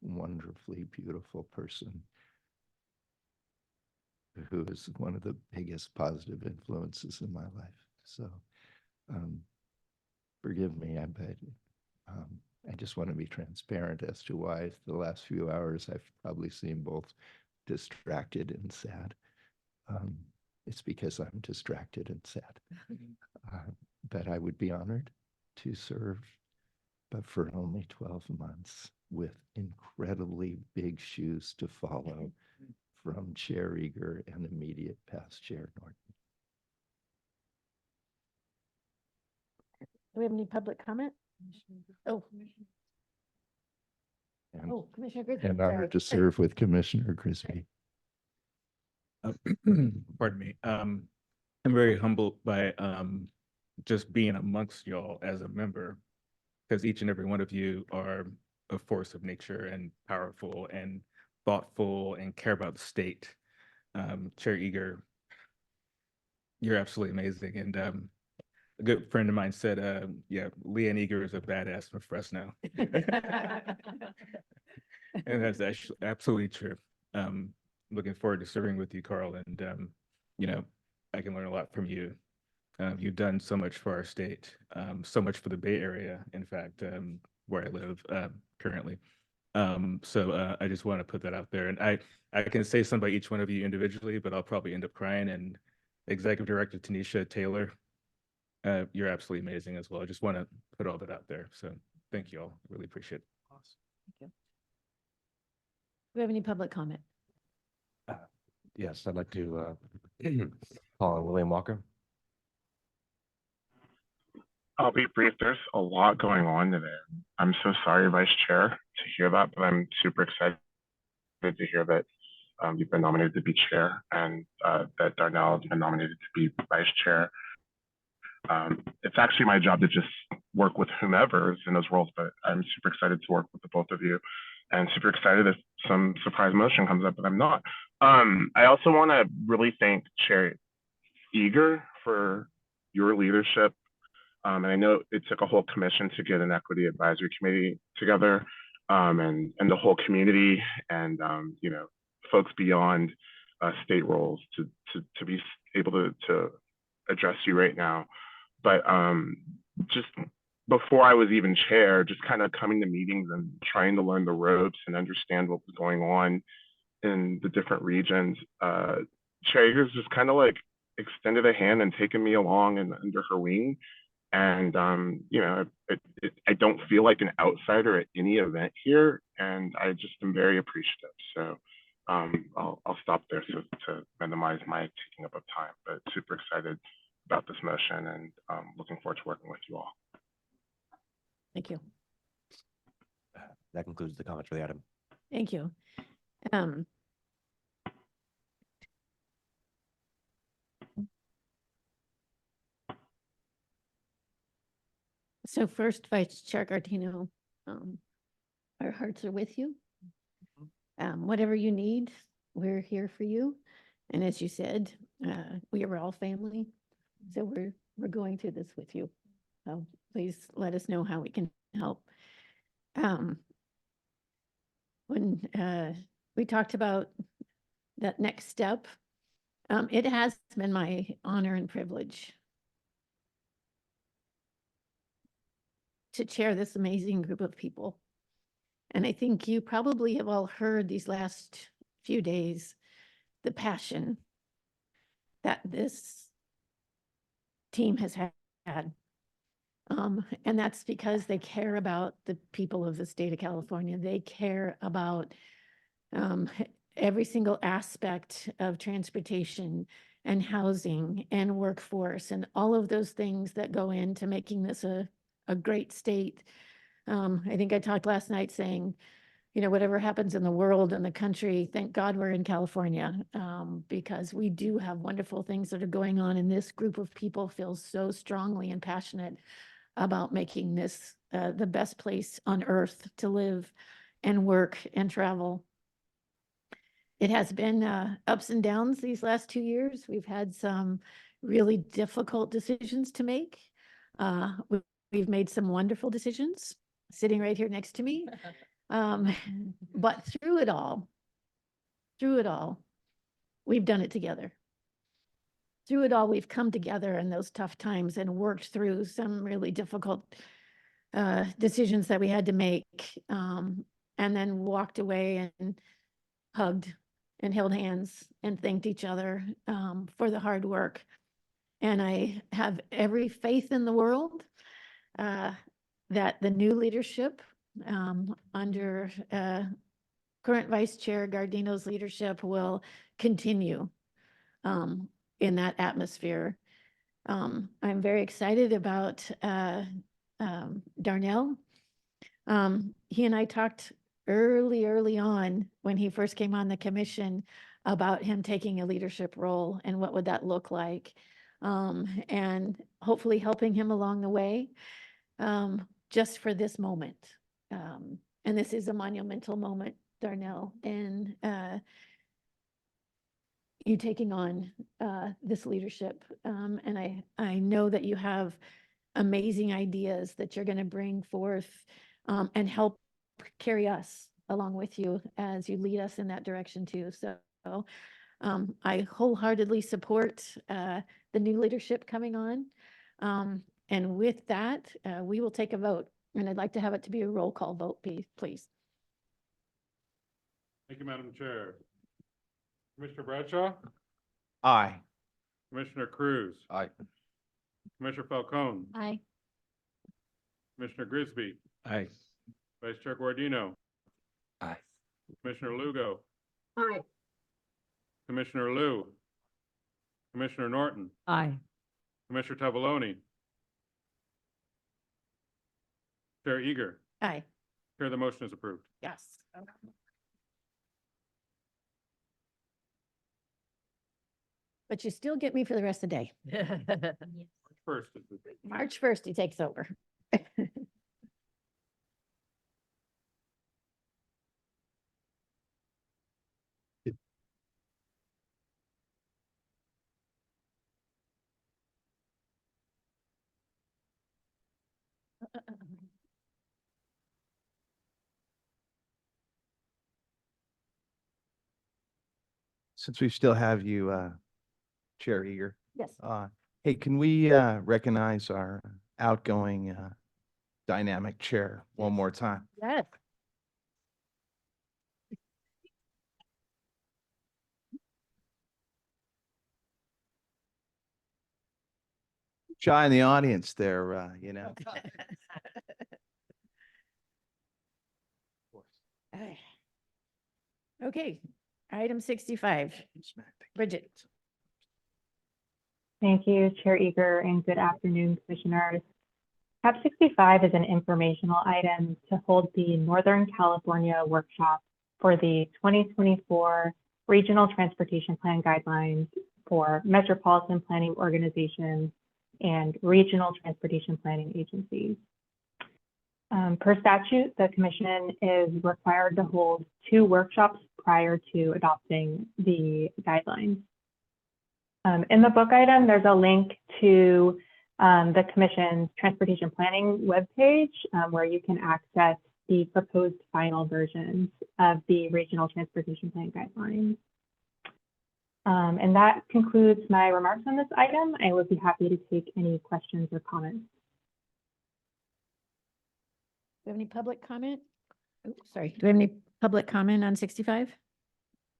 [SPEAKER 17] wonderfully beautiful person who is one of the biggest positive influences in my life. So forgive me, but I just want to be transparent as to why the last few hours I've probably seemed both distracted and sad. It's because I'm distracted and sad. But I would be honored to serve, but for only 12 months with incredibly big shoes to follow from Chair Eager and immediate past Chair Norton.
[SPEAKER 1] Do we have any public comment? Oh. Commissioner Grisby.
[SPEAKER 17] And honored to serve with Commissioner Grisby.
[SPEAKER 18] Pardon me. I'm very humbled by just being amongst y'all as a member, because each and every one of you are a force of nature and powerful and thoughtful and care about the state. Chair Eager, you're absolutely amazing. And a good friend of mine said, yeah, Leanne Eager is a badass from Fresno. And that's actually absolutely true. Looking forward to serving with you, Carl. And, you know, I can learn a lot from you. You've done so much for our state, so much for the Bay Area, in fact, where I live currently. So I just want to put that out there. And I can say something about each one of you individually, but I'll probably end up crying. And Executive Director Tanisha Taylor, you're absolutely amazing as well. I just want to put all that out there. So thank you all. Really appreciate it.
[SPEAKER 1] Thank you. Do we have any public comment?
[SPEAKER 3] Yes, I'd like to call on William Walker.
[SPEAKER 19] I'll be brief. There's a lot going on today. I'm so sorry, Vice Chair, to hear that, but I'm super excited to hear that you've been nominated to be chair and that Darnell has been nominated to be vice chair. It's actually my job to just work with whomever is in those roles, but I'm super excited to work with the both of you and super excited if some surprise motion comes up, but I'm not. I also want to really thank Chair Eager for your leadership. And I know it took a whole commission to get an equity advisory committee together, and the whole community and, you know, folks beyond state roles to be able to address you right now. But just before I was even chair, just kind of coming to meetings and trying to learn the ropes and understand what was going on in the different regions, Chair Eagers just kind of like extended a hand and taken me along and under her wing. And you know, I don't feel like an outsider at any event here, and I just am very appreciative. So I'll stop there to minimize my taking up of time, but super excited about this motion and looking forward to working with you all.
[SPEAKER 1] Thank you.
[SPEAKER 3] That concludes the comments for the item.
[SPEAKER 1] Thank you. So first, Vice Chair Gardino, our hearts are with you. Whatever you need, we're here for you. And as you said, we are all family, so we're going through this with you. So please let us know how we can help. When we talked about that next step, it has been my honor and privilege to chair this amazing group of people. And I think you probably have all heard these last few days, the passion that this team has had. And that's because they care about the people of the state of California. They care about every single aspect of transportation and housing and workforce and all of those things that go into making this a great state. I think I talked last night saying, you know, whatever happens in the world and the country, thank God we're in California, because we do have wonderful things that are going on, and this group of people feels so strongly and passionate about making this the best place on earth to live and work and travel. It has been ups and downs these last 2 years. We've had some really difficult decisions to make. We've made some wonderful decisions sitting right here next to me. But through it all, we've done it together. Through it all, we've come together in those tough times and worked through some really difficult decisions that we had to make, and then walked away and hugged and held hands and thanked each other for the hard work. And I have every faith in the world that the new leadership under current Vice Chair Gardino's leadership will continue in that atmosphere. I'm very excited about Darnell. He and I talked early on when he first came on the commission about him taking a leadership role and what would that look like, and hopefully helping him along the way, just for this moment. And this is a monumental moment, Darnell, and you taking on this leadership. And I know that you have amazing ideas that you're going to bring forth and help carry us along with you as you lead us in that direction too. So I wholeheartedly support the new leadership coming on. And with that, we will take a vote. And I'd like to have it to be a roll call vote, please.
[SPEAKER 20] Thank you, Madam Chair. Commissioner Bradshaw,
[SPEAKER 14] Aye.
[SPEAKER 20] Commissioner Cruz,
[SPEAKER 16] Aye.
[SPEAKER 20] Commissioner Falcone,
[SPEAKER 15] Aye.
[SPEAKER 20] Commissioner Grisby,
[SPEAKER 18] Aye.
[SPEAKER 20] Vice Chair Guardino,
[SPEAKER 16] Aye.
[SPEAKER 20] Commissioner Lugo,
[SPEAKER 10] Aye.
[SPEAKER 20] Commissioner Liu, Commissioner Norton,
[SPEAKER 6] Aye.
[SPEAKER 20] Commissioner Tavaloni, Chair Eager.
[SPEAKER 1] Aye.
[SPEAKER 20] Chair, the motion is approved.
[SPEAKER 1] Yes. But you still get me for the rest of the day.
[SPEAKER 20] First.
[SPEAKER 1] March 1st, he takes over.
[SPEAKER 14] Since we still have you, Chair Eager.
[SPEAKER 1] Yes.
[SPEAKER 14] Hey, can we recognize our outgoing dynamic chair one more time?
[SPEAKER 1] Yes.
[SPEAKER 14] Shy in the audience there, you know.
[SPEAKER 1] Okay, item 65. Bridget.
[SPEAKER 21] Thank you, Chair Eager, and good afternoon, Commissioners. Tab 65 is an informational item to hold the Northern California workshop for the 2024 Regional Transportation Plan Guidelines for metropolitan planning organizations and regional transportation planning agencies. Per statute, the Commission is required to hold 2 workshops prior to adopting the guidelines. In the book item, there's a link to the Commission's transportation planning webpage where you can access the proposed final versions of the regional transportation plan guidelines. And that concludes my remarks on this item. I would be happy to take any questions or comments.
[SPEAKER 1] Do we have any public comment? Oh, sorry. Do we have any public comment on 65?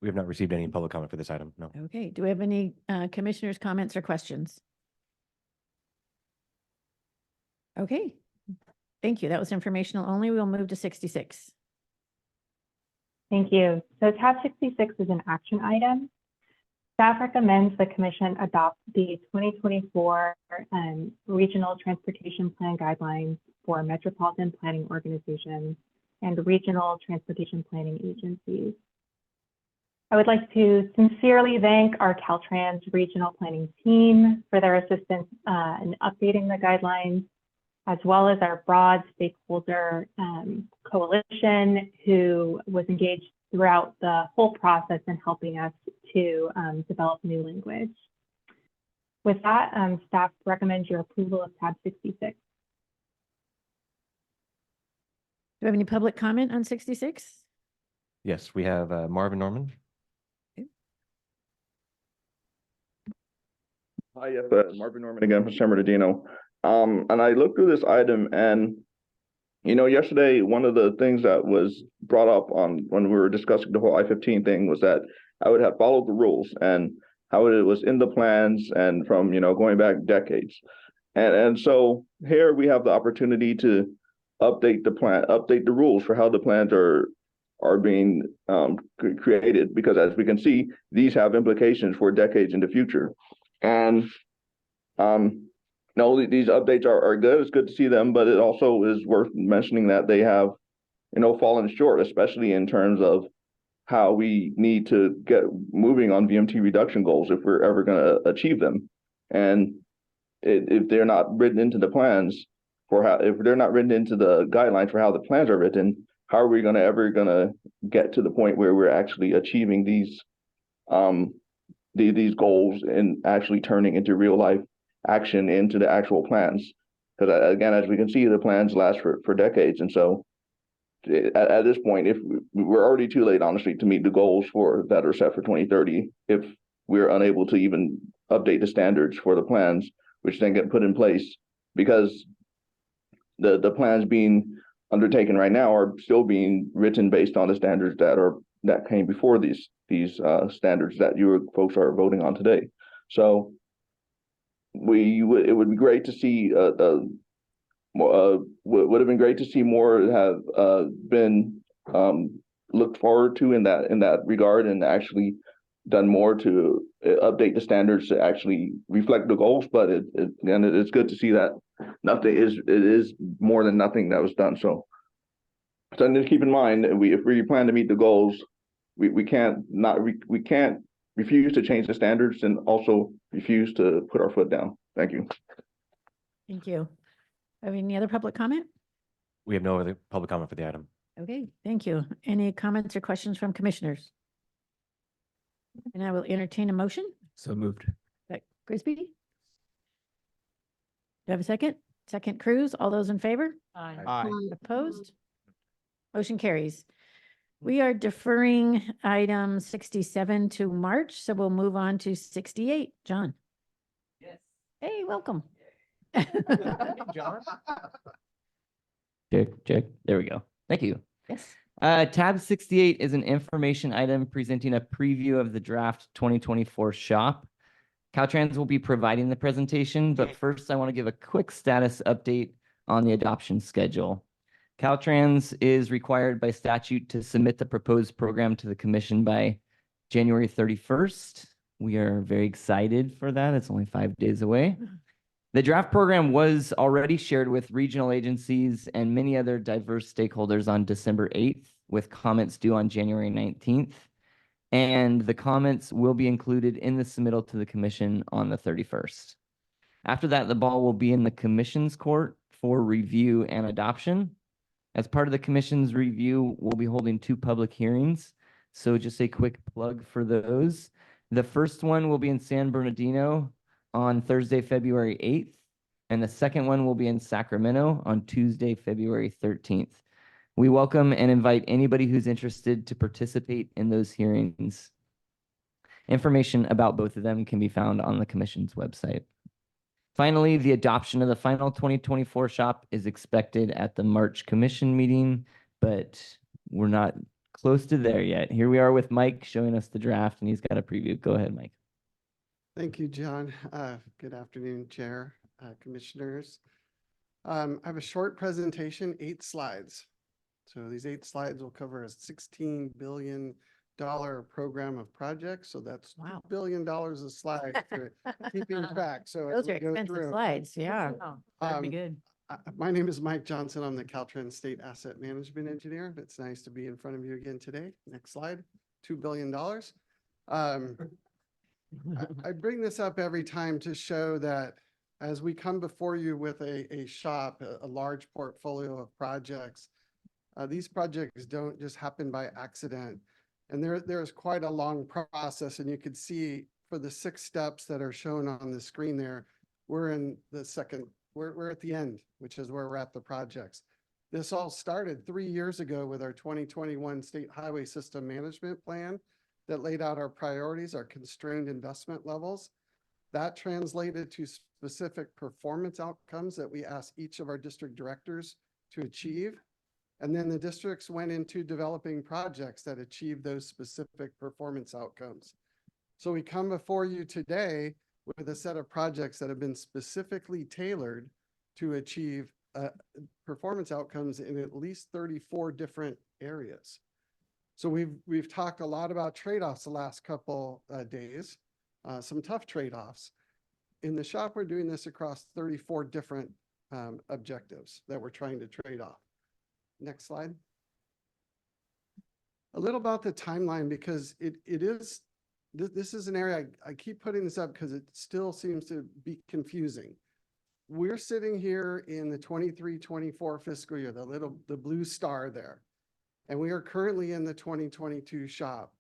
[SPEAKER 3] We have not received any public comment for this item, no.
[SPEAKER 1] Okay. Do we have any commissioners' comments or questions? Okay. Thank you. That was informational only. We will move to 66.
[SPEAKER 21] Thank you. So tab 66 is an action item. Staff recommends the Commission adopt the 2024 Regional Transportation Plan Guidelines for metropolitan planning organizations and regional transportation planning agencies. I would like to sincerely thank our Caltrans regional planning team for their assistance in updating the guidelines, as well as our broad stakeholder coalition who was engaged throughout the whole process in helping us to develop new language. With that, staff recommends your approval of tab 66.
[SPEAKER 1] Do we have any public comment on 66?
[SPEAKER 3] Yes, we have Marvin Norman.
[SPEAKER 22] Hi, yes, Marvin Norman again from San Bernardino. And I looked through this item and, you know, yesterday, one of the things that was brought up on when we were discussing the whole I-15 thing was that I would have followed the rules and how it was in the plans and from, you know, going back decades. And so here we have the opportunity to update the plan, update the rules for how the plans are being created, because as we can see, these have implications for decades in the future. And no, these updates are good. It's good to see them, but it also is worth mentioning that they have, you know, fallen short, especially in terms of how we need to get moving on VMT reduction goals if we're ever going to achieve them. And if they're not written into the plans for how, if they're not written into the guidelines for how the plans are written, how are we ever going to get to the point where we're actually achieving these goals and actually turning into real life action into the actual plans? Because again, as we can see, the plans last for decades. And so at this point, if we're already too late, honestly, to meet the goals that are set for 2030, if we're unable to even update the standards for the plans, which then get put in place, because the plans being undertaken right now are still being written based on the standards that came before these standards that you folks are voting on today. So it would be great to see would have been great to see more have been looked forward to in that regard, and actually done more to update the standards to actually reflect the goals. But it's good to see that it is more than nothing that was done. So just keep in mind, if we plan to meet the goals, we can't refuse to change the standards and also refuse to put our foot down. Thank you.
[SPEAKER 1] Thank you. Have any other public comment?
[SPEAKER 3] We have no other public comment for the item.
[SPEAKER 1] Okay, thank you. Any comments or questions from commissioners? And I will entertain a motion.
[SPEAKER 18] So moved.
[SPEAKER 1] Grisby? Do you have a second? second Cruz. All those in favor?
[SPEAKER 14] Aye.
[SPEAKER 1] Opposed? Motion carries. We are deferring item 67 to March, so we'll move on to 68. John?
[SPEAKER 6] Yes.
[SPEAKER 1] Hey, welcome.
[SPEAKER 6] John?
[SPEAKER 4] Check, check. There we go. Thank you.
[SPEAKER 1] Yes.
[SPEAKER 4] Tab 68 is an information item presenting a preview of the draft 2024 shop. Caltrans will be providing the presentation, but first I want to give a quick status update on the adoption schedule. Caltrans is required by statute to submit the proposed program to the commission by January 31st. We are very excited for that. It's only 5 days away. The draft program was already shared with regional agencies and many other diverse stakeholders on December 8th, with comments due on January 19th. And the comments will be included in the submittal to the commission on the 31st. After that, the ball will be in the commission's court for review and adoption. As part of the commission's review, we'll be holding 2 public hearings. So just a quick plug for those. The first one will be in San Bernardino on Thursday, February 8th, and the second one will be in Sacramento on Tuesday, February 13th. We welcome and invite anybody who's interested to participate in those hearings. Information about both of them can be found on the commission's website. Finally, the adoption of the final 2024 shop is expected at the March commission meeting, but we're not close to there yet. Here we are with Mike showing us the draft, and he's got a preview. Go ahead, Mike.
[SPEAKER 5] Thank you, John. Good afternoon, Chair, Commissioners. I have a short presentation, 8 slides. So these 8 slides will cover a $16 billion program of projects. So that's $2 billion a slide for keeping track. So as
[SPEAKER 1] Those are
[SPEAKER 5] we go
[SPEAKER 1] expensive
[SPEAKER 5] through-
[SPEAKER 1] slides, yeah.
[SPEAKER 6] That'd be good.
[SPEAKER 5] My name is Mike Johnson. I'm the Caltrans State Asset Management Engineer. It's nice to be in front of you again today. Next slide, $2 billion. I bring this up every time to show that as we come before you with a shop, a large portfolio of projects, these projects don't just happen by accident. And there's quite a long process, and you could see for the 6 steps that are shown on the screen there, we're in the second, we're at the end, which is where we're at the projects. This all started 3 years ago with our 2021 State Highway System Management Plan that laid out our priorities, our constrained investment levels. That translated to specific performance outcomes that we asked each of our district directors to achieve. And then the districts went into developing projects that achieve those specific performance outcomes. So we come before you today with a set of projects that have been specifically tailored to achieve performance outcomes in at least 34 different areas. So we've talked a lot about trade-offs the last couple days, some tough trade-offs. In the shop, we're doing this across 34 different objectives that we're trying to trade off. Next slide. A little about the timeline, because this is an area I keep putting this up because it still seems to be confusing. We're sitting here in the 23-24 fiscal year, the blue star there. And we are currently in the 2022 shop,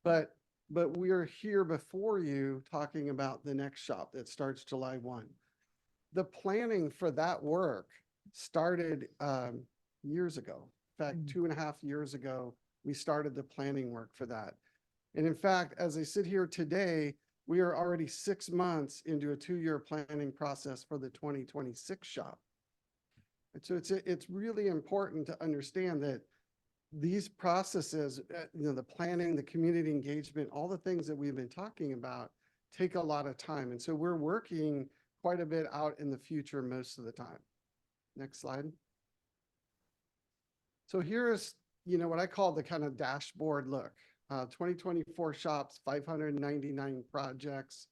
[SPEAKER 5] but we are here before you talking about the next shop that starts July 1. The planning for that work started years ago. In fact, 2.5 years ago, we started the planning work for that. And in fact, as I sit here today, we are already 6 months into a 2-year planning process for the 2026 shop. And so it's really important to understand that these processes, the planning, the community engagement, all the things that we've been talking about take a lot of time. And so we're working quite a bit out in the future most of the time. Next slide. So here's, what I call the kind of dashboard look. 2024 shops, 599 projects.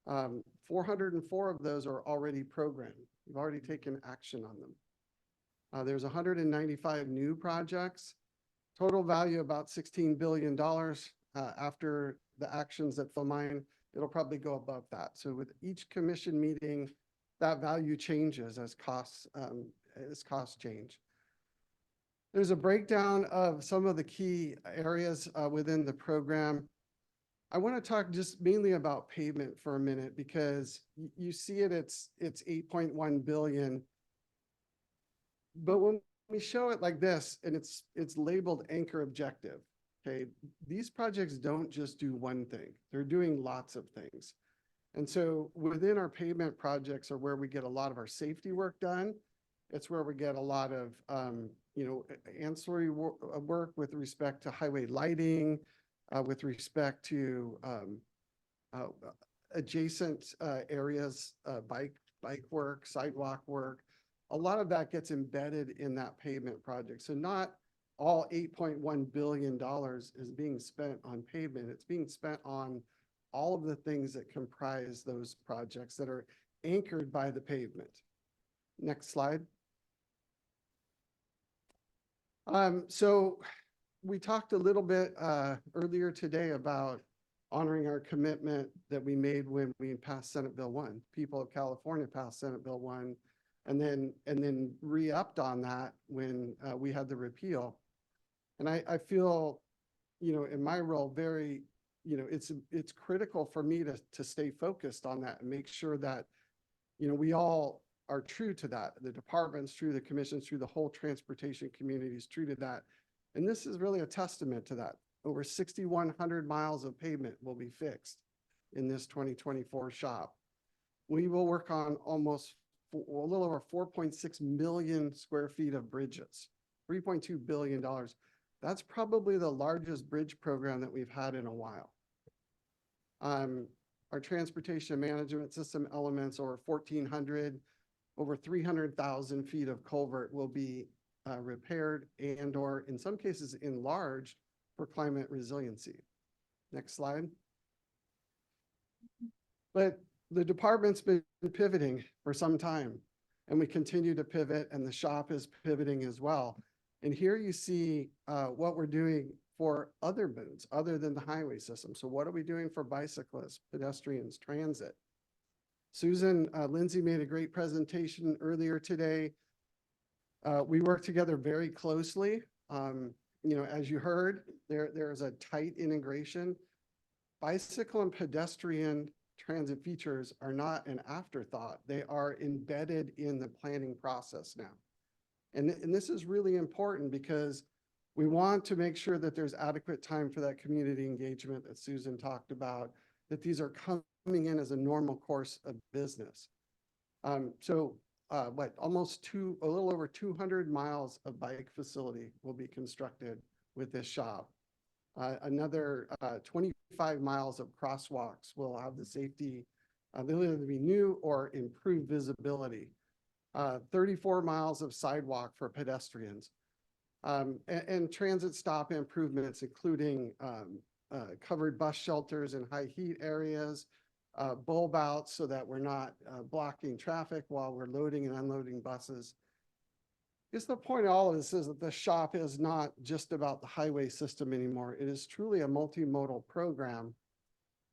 [SPEAKER 5] 404 of those are already programmed. We've already taken action on them. There's 195 new projects. Total value about $16 billion. After the actions that Phil mine, it'll probably go above that. So with each commission meeting, that value changes as costs change. There's a breakdown of some of the key areas within the program. I want to talk just mainly about pavement for a minute, because you see it's $8.1 billion. But when we show it like this and it's labeled anchor objective, okay, these projects don't just do one thing. They're doing lots of things. And so within our pavement projects are where we get a lot of our safety work done. It's where we get a lot of, ancillary work with respect to highway lighting, with respect to adjacent areas, bike work, sidewalk work. A lot of that gets embedded in that pavement project. So not all $8.1 billion is being spent on pavement. It's being spent on all of the things that comprise those projects that are anchored by the pavement. Next slide. So we talked a little bit earlier today about honoring our commitment that we made when we passed Senate Bill 1. People of California passed Senate Bill 1 and then re-upped on that when we had the repeal. And I feel, in my role, very, it's critical for me to stay focused on that and make sure that, we all are true to that. The department's true, the commission's true, the whole transportation community is true to that. And this is really a testament to that. Over 6,100 miles of pavement will be fixed in this 2024 shop. We will work on almost a little over 4.6 million square feet of bridges, $3.2 billion. That's probably the largest bridge program that we've had in a while. Our transportation management system elements, over 1,400, over 300,000 feet of culvert will be repaired and or in some cases enlarged for climate resiliency. Next slide. But the department's been pivoting for some time and we continue to pivot and the shop is pivoting as well. And here you see what we're doing for other modes other than the highway system. So what are we doing for bicyclists, pedestrians, transit? Susan Lindsay made a great presentation earlier today. We work together very closely. As you heard, there is a tight integration. Bicycle and pedestrian transit features are not an afterthought. They are embedded in the planning process now. And this is really important because we want to make sure that there's adequate time for that community engagement that Susan talked about, that these are coming in as a normal course of business. A little over 200 miles of bike facility will be constructed with this shop. Another 25 miles of crosswalks will have the safety, they'll either be new or improved visibility. 34 miles of sidewalk for pedestrians. And transit stop improvements, including covered bus shelters in high heat areas, bulb outs so that we're not blocking traffic while we're loading and unloading buses. Just the point of all of this is that the shop is not just about the highway system anymore. It is truly a multimodal program.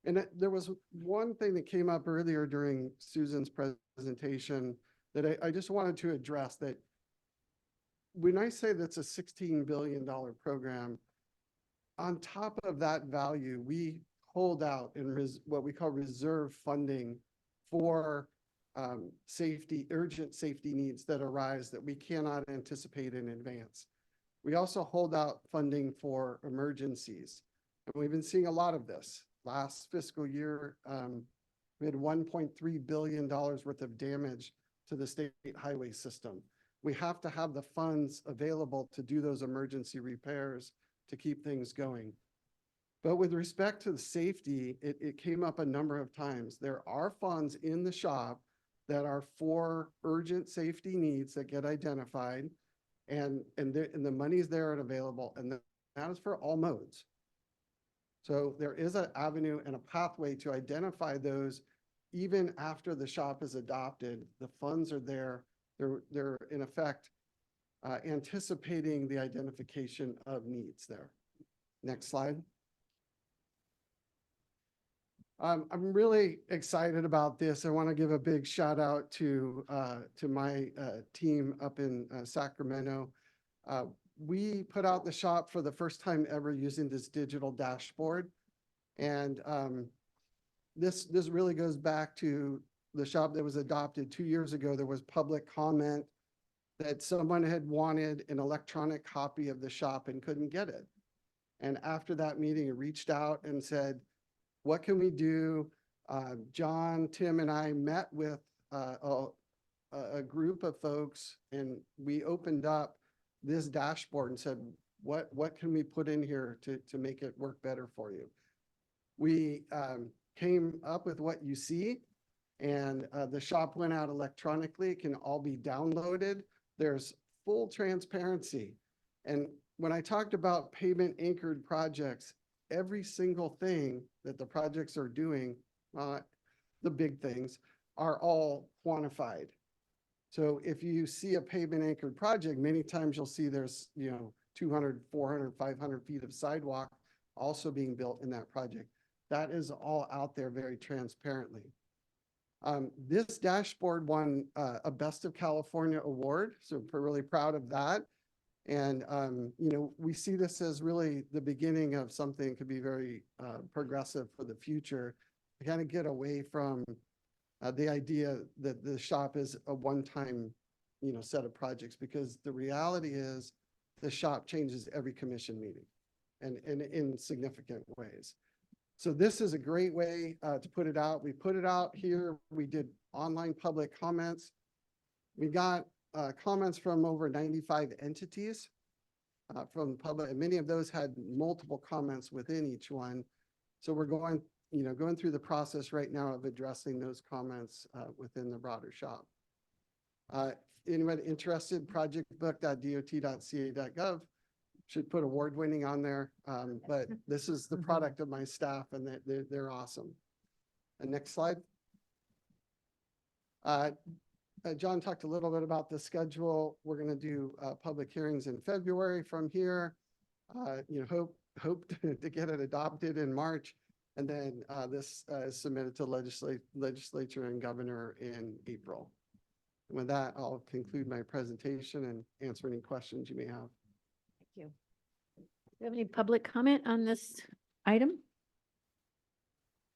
[SPEAKER 5] And there was one thing that came up earlier during Susan's presentation that I just wanted to address, that when I say that's a $16 billion program, on top of that value, we hold out in what we call reserve funding for urgent safety needs that arise that we cannot anticipate in advance. We also hold out funding for emergencies. And we've been seeing a lot of this. Last fiscal year, we had $1.3 billion worth of damage to the state highway system. We have to have the funds available to do those emergency repairs to keep things going. But with respect to the safety, it came up a number of times. There are funds in the shop that are for urgent safety needs that get identified, and the money's there and available, and that is for all modes. So there is an avenue and a pathway to identify those even after the shop is adopted. The funds are there. They're in effect anticipating the identification of needs there. Next slide. I'm really excited about this. I want to give a big shout out to my team up in Sacramento. We put out the shop for the first time ever using this digital dashboard. And this really goes back to the shop that was adopted 2 years ago. There was public comment. that someone had wanted an electronic copy of the shop and couldn't get it. And after that meeting, I reached out and said, what can we do? John, Tim, and I met with a group of folks, and we opened up this dashboard and said, what can we put in here to make it work better for you? We came up with what you see, and the shop went out electronically. It can all be downloaded. There's full transparency. And when I talked about payment anchored projects, every single thing that the projects are doing, the big things, are all quantified. So if you see a pavement anchored project, many times you'll see there's, 200, 400, 500 feet of sidewalk also being built in that project. That is all out there very transparently. This dashboard won a Best of California award, so we're really proud of that. And, we see this as really the beginning of something that could be very progressive for the future. To kind of get away from the idea that the shop is a one-time, set of projects, because the reality is the shop changes every commission meeting and in significant ways. So this is a great way to put it out. We put it out here. We did online public comments. We got comments from over 95 entities from the public, and many of those had multiple comments within each one. So we're going through the process right now of addressing those comments within the broader shop. Anyone interested, projectbook.dot.ca.gov should put award-winning on there. But this is the product of my staff, and they're awesome. And next slide. John talked a little bit about the schedule. We're going to do public hearings in February from here. Hope to get it adopted in March. And then this is submitted to legislature and governor in April. And with that, I'll conclude my presentation and answer any questions you may have.
[SPEAKER 1] Thank you. Do you have any public comment on this item?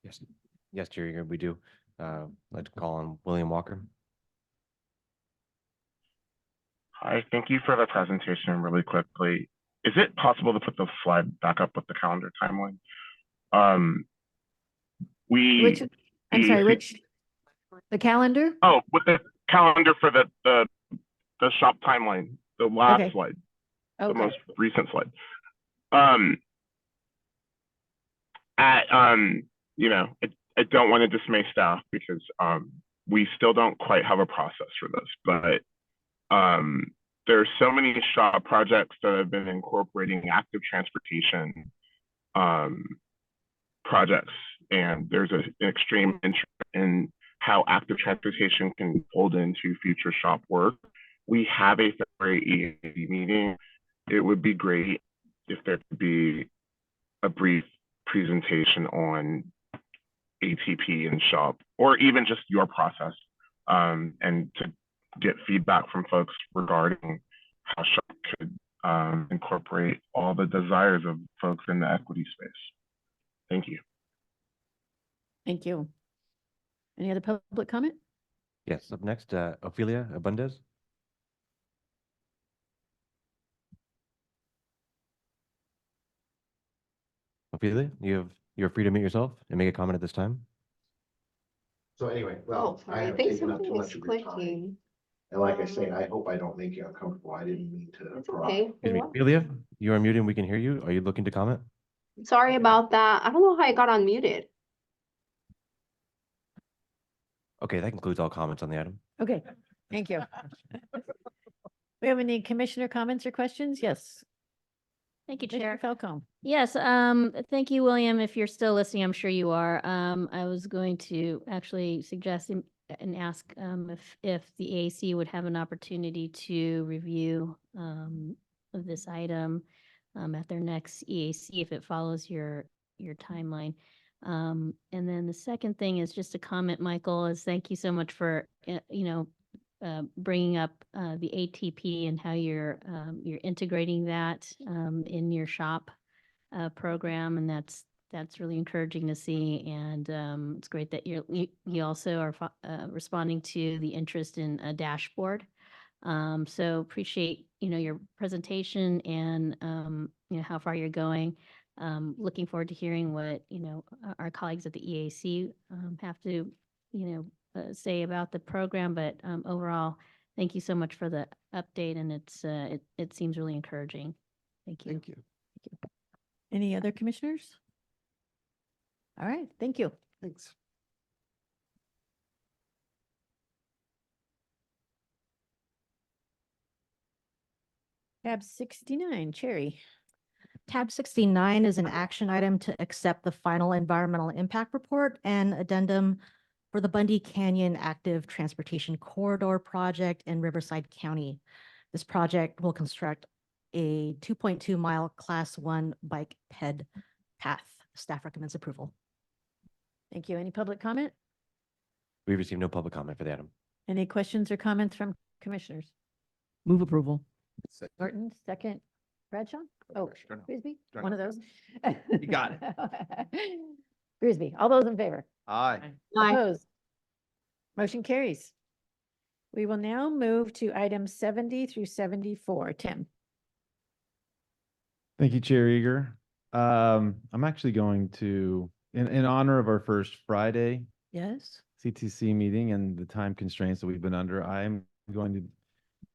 [SPEAKER 3] Yes, Chair, we do. I'd like to call on William Walker.
[SPEAKER 19] Hi, thank you for the presentation really quickly. Is it possible to put the slide back up with the calendar timeline?
[SPEAKER 1] Which the calendar?
[SPEAKER 19] Oh, with the calendar for the shop timeline, the last
[SPEAKER 1] Okay.
[SPEAKER 19] slide, the
[SPEAKER 1] Okay.
[SPEAKER 19] most recent slide. I don't want to dismay staff because we still don't quite have a process for this, but there's so many shop projects that have been incorporating active transportation projects, and there's an extreme interest in how active transportation can fold into future shop work. We have a February EAC meeting. It would be great if there could be a brief presentation on ATP and shop, or even just your process, and to get feedback from folks regarding how shop could incorporate all the desires of folks in the equity space. Thank you.
[SPEAKER 1] Thank you. Any other public comment?
[SPEAKER 3] Yes, up next, Ophelia Abundez. Ophelia, you're free to mute yourself and make a comment at this time.
[SPEAKER 8] So anyway, well, I have taken up too much of your time. And like I say, I hope I don't make you uncomfortable. I didn't mean to.
[SPEAKER 9] Okay.
[SPEAKER 3] Excuse me, Ophelia, you are muted and we can hear you. Are you looking to comment?
[SPEAKER 9] Sorry about that. I don't know how I got unmuted.
[SPEAKER 3] Okay, that concludes all comments on the item.
[SPEAKER 1] Okay, thank you. We have any commissioner comments or questions? Yes.
[SPEAKER 15] Thank you,
[SPEAKER 1] Commissioner
[SPEAKER 15] Chair.
[SPEAKER 1] Falcone.
[SPEAKER 15] Yes, thank you, William. If you're still listening, I'm sure you are. I was going to actually suggest and ask if the AAC would have an opportunity to review of this item at their next EAC if it follows your timeline. And then the second thing is just a comment, Michael, is thank you so much for bringing up the ATP and how you're integrating that in your shop program, and that's really encouraging to see. And it's great that you also are responding to the interest in a dashboard So appreciate, your presentation and, how far you're going. Looking forward to hearing what, our colleagues at the EAC, have to, say about the program. But, overall, thank you so much for the update, and it seems really encouraging. Thank you.
[SPEAKER 5] Thank you.
[SPEAKER 1] Any other commissioners? All right, thank you.
[SPEAKER 5] Thanks.
[SPEAKER 1] Tab 69, Cherry.
[SPEAKER 7] Tab 69 is an action item to accept the final environmental impact report and addendum for the Bundy Canyon Active Transportation Corridor project in Riverside County. This project will construct a 2.2-mile Class 1 bike ped path. Staff recommends approval.
[SPEAKER 1] Thank you. Any public comment?
[SPEAKER 3] We received no public comment for the item.
[SPEAKER 1] Any questions or comments from commissioners?
[SPEAKER 6] Move approval.
[SPEAKER 1] Norton, second. Bradshaw? Oh,
[SPEAKER 14] Turn
[SPEAKER 1] Frisbee,
[SPEAKER 14] turn
[SPEAKER 1] one of those.
[SPEAKER 14] You got it.
[SPEAKER 1] Frisbee, all those in favor?
[SPEAKER 14] Aye.
[SPEAKER 1] Opposed? Motion carries. We will now move to items 70 through 74. Tim.
[SPEAKER 11] Thank you, Chair Eager. I'm actually going to, in honor of our first Friday
[SPEAKER 1] Yes.
[SPEAKER 11] CTC meeting and the time constraints that we've been under, I'm going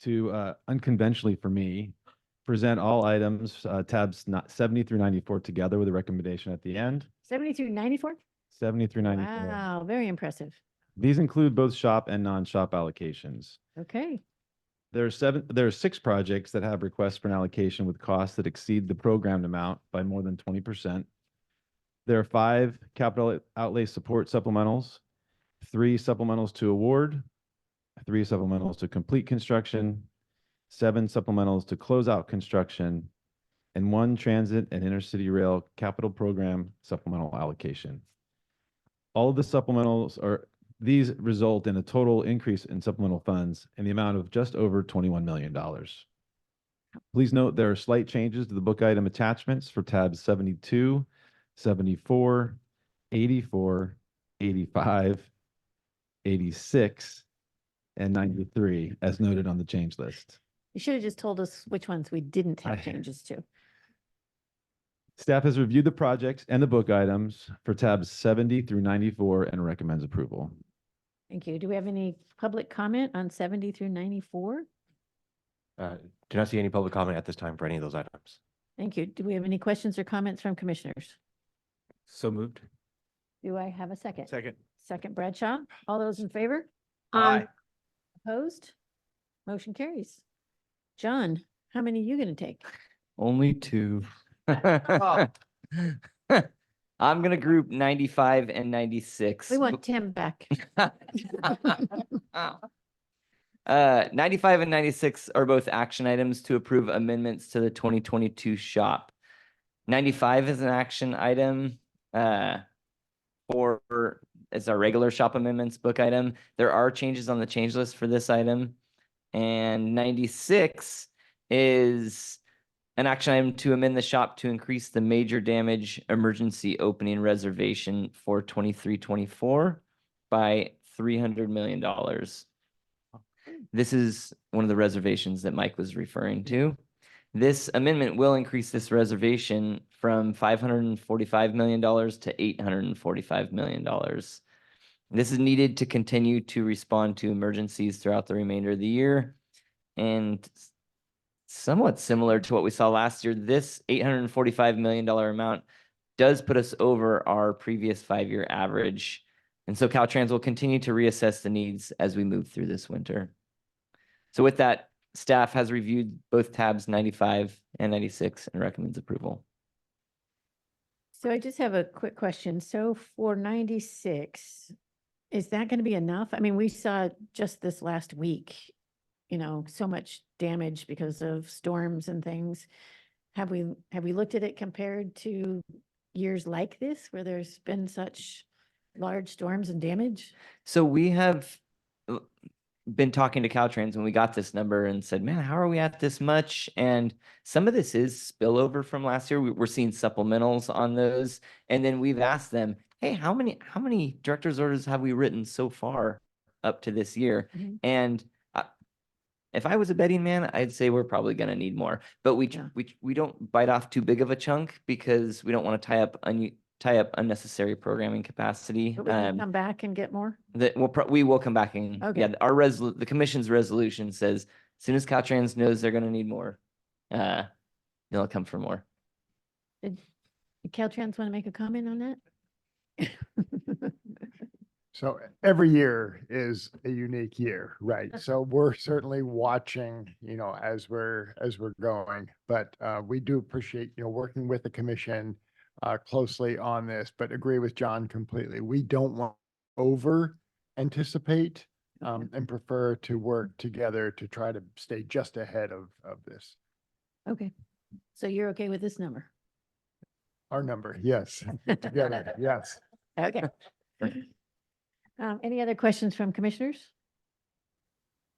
[SPEAKER 11] to unconventionally for me, present all items, tabs 70 through 94 together with a recommendation at the end.
[SPEAKER 1] 70 through 94?
[SPEAKER 11] 70 through 94.
[SPEAKER 1] Wow, very impressive.
[SPEAKER 11] These include both shop and non-shop allocations.
[SPEAKER 1] Okay.
[SPEAKER 11] There are 6 projects that have requests for an allocation with costs that exceed the programmed amount by more than 20%. There are 5 capital outlay support supplementals, 3 supplementals to award, 3 supplementals to complete construction, 7 supplementals to close out construction, and 1 transit and intercity rail capital program supplemental allocation. All of the supplementals these result in a total increase in supplemental funds in the amount of just over $21 million. Please note there are slight changes to the book item attachments for tabs 72, 74, 84, 85, 86, and 93, as noted on the change list.
[SPEAKER 1] You should have just told us which ones we didn't have changes to.
[SPEAKER 11] Staff has reviewed the projects and the book items for tabs 70 through 94 and recommends approval.
[SPEAKER 1] Thank you. Do we have any public comment on 70 through 94?
[SPEAKER 3] Do not see any public comment at this time for any of those items.
[SPEAKER 1] Thank you. Do we have any questions or comments from commissioners?
[SPEAKER 18] So moved.
[SPEAKER 1] Do I have a second?
[SPEAKER 14] Second.
[SPEAKER 1] Second, Bradshaw. All those in favor?
[SPEAKER 14] Aye.
[SPEAKER 1] Opposed? Motion carries. John, how many are you going to take?
[SPEAKER 4] Only 2.
[SPEAKER 14] Oh.
[SPEAKER 4] I'm gonna group 95 and 96.
[SPEAKER 1] We want Tim back.
[SPEAKER 4] 95 and 96 are both action items to approve amendments to the 2022 shop. 95 is an action item for as our regular shop amendments book item. There are changes on the change list for this item. And 96 is an action item to amend the shop to increase the major damage emergency opening reservation for 23-24 by $300 million. This is one of the reservations that Mike was referring to. This amendment will increase this reservation from $545 million to $845 million. This is needed to continue to respond to emergencies throughout the remainder of the year. And somewhat similar to what we saw last year, this $845 million amount does put us over our previous 5-year average. And so Caltrans will continue to reassess the needs as we move through this winter. So with that, staff has reviewed both tabs 95 and 96 and recommends approval.
[SPEAKER 1] So I just have a quick question. So for 96, is that going to be enough? I mean, we saw just this last week, so much damage because of storms and things. Have we looked at it compared to years like this where there's been such large storms and damage?
[SPEAKER 4] So we have been talking to Caltrans when we got this number and said, man, how are we at this much? And some of this is spillover from last year. We're seeing supplementals on those. And then we've asked them, hey, how many director's orders have we written so far up to this year?
[SPEAKER 1] Mm-hmm.
[SPEAKER 4] And if I was a betting man, I'd say we're probably gonna need more, but
[SPEAKER 1] Yeah.
[SPEAKER 4] we don't bite off too big of a chunk because we don't want to tie up unnecessary programming capacity.
[SPEAKER 1] But we can come back and get more?
[SPEAKER 4] That we will come back and,
[SPEAKER 1] Okay.
[SPEAKER 4] yeah, the commission's resolution says, as soon as Caltrans knows they're gonna need more, they'll come for more.
[SPEAKER 1] Did Caltrans want to make a comment on that?
[SPEAKER 12] So every year is a unique year, right? So we're certainly watching, as we're going, but we do appreciate, working with the commission closely on this, but agree with John completely. We don't want to over anticipate and prefer to work together to try to stay just ahead of this.
[SPEAKER 1] Okay, so you're okay with this number?
[SPEAKER 12] Our number, yes, together, yes.
[SPEAKER 1] Okay. Any other questions from commissioners?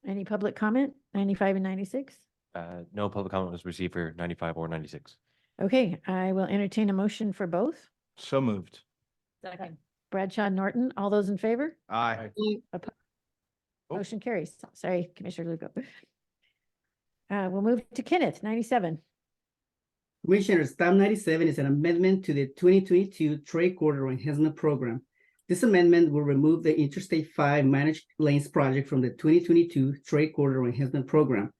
[SPEAKER 1] Any public comment, 95 and 96?
[SPEAKER 3] No public comment was received for 95 or 96.
[SPEAKER 1] Okay, I will entertain a motion for both.
[SPEAKER 14] So moved.
[SPEAKER 6] Second.
[SPEAKER 1] Bradshaw, Norton, all those in favor?
[SPEAKER 14] Aye.
[SPEAKER 1] Motion carries. Sorry, Commissioner Lugo. We'll move to Kenneth, 97.
[SPEAKER 13] Commissioners, tab 97 is an amendment to the 2022 Trade Corridor Enhancement Program. This amendment will remove the Interstate 5 Managed Lanes project from the 2022 Trade Corridor Enhancement Program.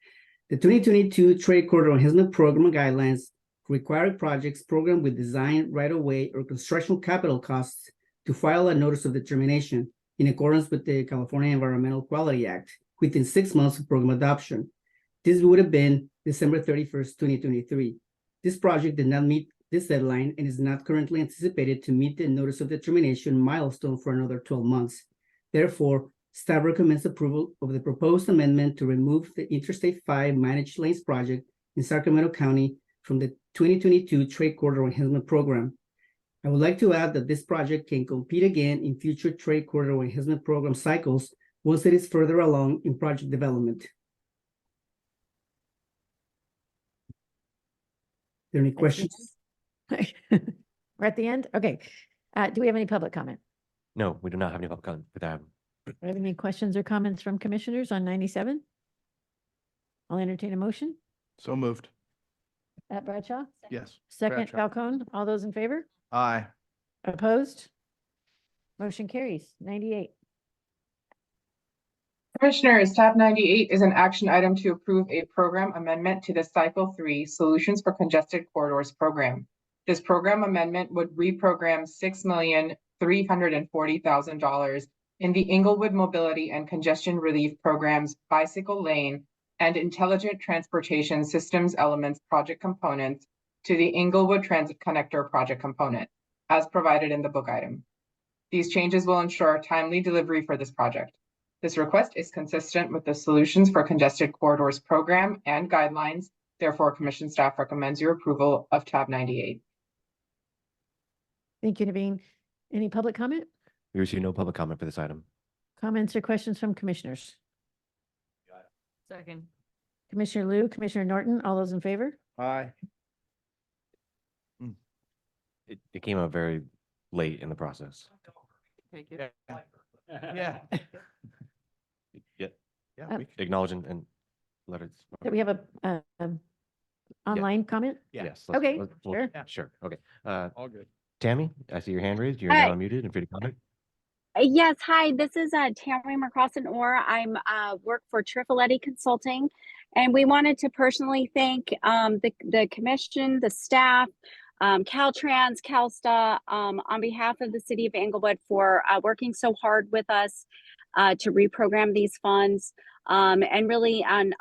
[SPEAKER 13] The 2022 Trade Corridor Enhancement Program guidelines require projects programmed with design, right-of-way, or construction capital costs to file a notice of determination in accordance with the California Environmental Quality Act within 6 months of program adoption. This would have been December 31st, 2023. This project did not meet this deadline and is not currently anticipated to meet the notice of determination milestone for another 12 months. Therefore, staff recommends approval of the proposed amendment to remove the Interstate 5 Managed Lanes project in Sacramento County from the 2022 Trade Corridor Enhancement Program. I would like to add that this project can compete again in future Trade Corridor Enhancement Program cycles once it is further along in project development. Are there any questions?
[SPEAKER 1] We're at the end? Okay. Do we have any public comment?
[SPEAKER 3] No, we do not have any public comment for that.
[SPEAKER 1] Do we have any questions or comments from commissioners on 97? I'll entertain a motion.
[SPEAKER 14] So moved.
[SPEAKER 1] At Bradshaw?
[SPEAKER 14] Yes.
[SPEAKER 1] Second,
[SPEAKER 14] Bradshaw.
[SPEAKER 1] Falcone. All those in favor?
[SPEAKER 14] Aye.
[SPEAKER 1] Opposed? Motion carries. 98.
[SPEAKER 23] Commissioners, tab 98 is an action item to approve a program amendment to the Cycle 3 Solutions for Congested Corridors program. This program amendment would reprogram $6,340,000 in the Inglewood Mobility and Congestion Relief Program's Bicycle Lane and Intelligent Transportation Systems Elements project components to the Inglewood Transit Connector project component, as provided in the book item. These changes will ensure timely delivery for this project. This request is consistent with the Solutions for Congested Corridors program and guidelines. Therefore, Commission staff recommends your approval of tab 98.
[SPEAKER 1] Thank you, Naveen. Any public comment?
[SPEAKER 3] We received no public comment for this item.
[SPEAKER 1] Comments or questions from commissioners?
[SPEAKER 6] Second.
[SPEAKER 1] Commissioner Liu, Commissioner Norton, all those in favor?
[SPEAKER 14] Aye.
[SPEAKER 3] It came out very late in the process.
[SPEAKER 6] Take it.
[SPEAKER 14] Yeah.
[SPEAKER 3] Yeah.
[SPEAKER 14] Yeah.
[SPEAKER 3] Acknowledge and let it.
[SPEAKER 1] Do we have a online comment?
[SPEAKER 3] Yes.
[SPEAKER 1] Okay,
[SPEAKER 3] we'll-
[SPEAKER 1] sure.
[SPEAKER 3] Sure. Okay.
[SPEAKER 14] All good.
[SPEAKER 3] Tammy, I see your hand raised. You're
[SPEAKER 24] Hi.
[SPEAKER 3] now unmuted and free to comment.
[SPEAKER 24] Yes, hi, this is Tammy McCrossan Orr. I'm work for Trifoletti Consulting, and we wanted to personally thank the commission, the staff, Caltrans, CalSTA, on behalf of the city of Englewood for working so hard with us to reprogram these funds. And really on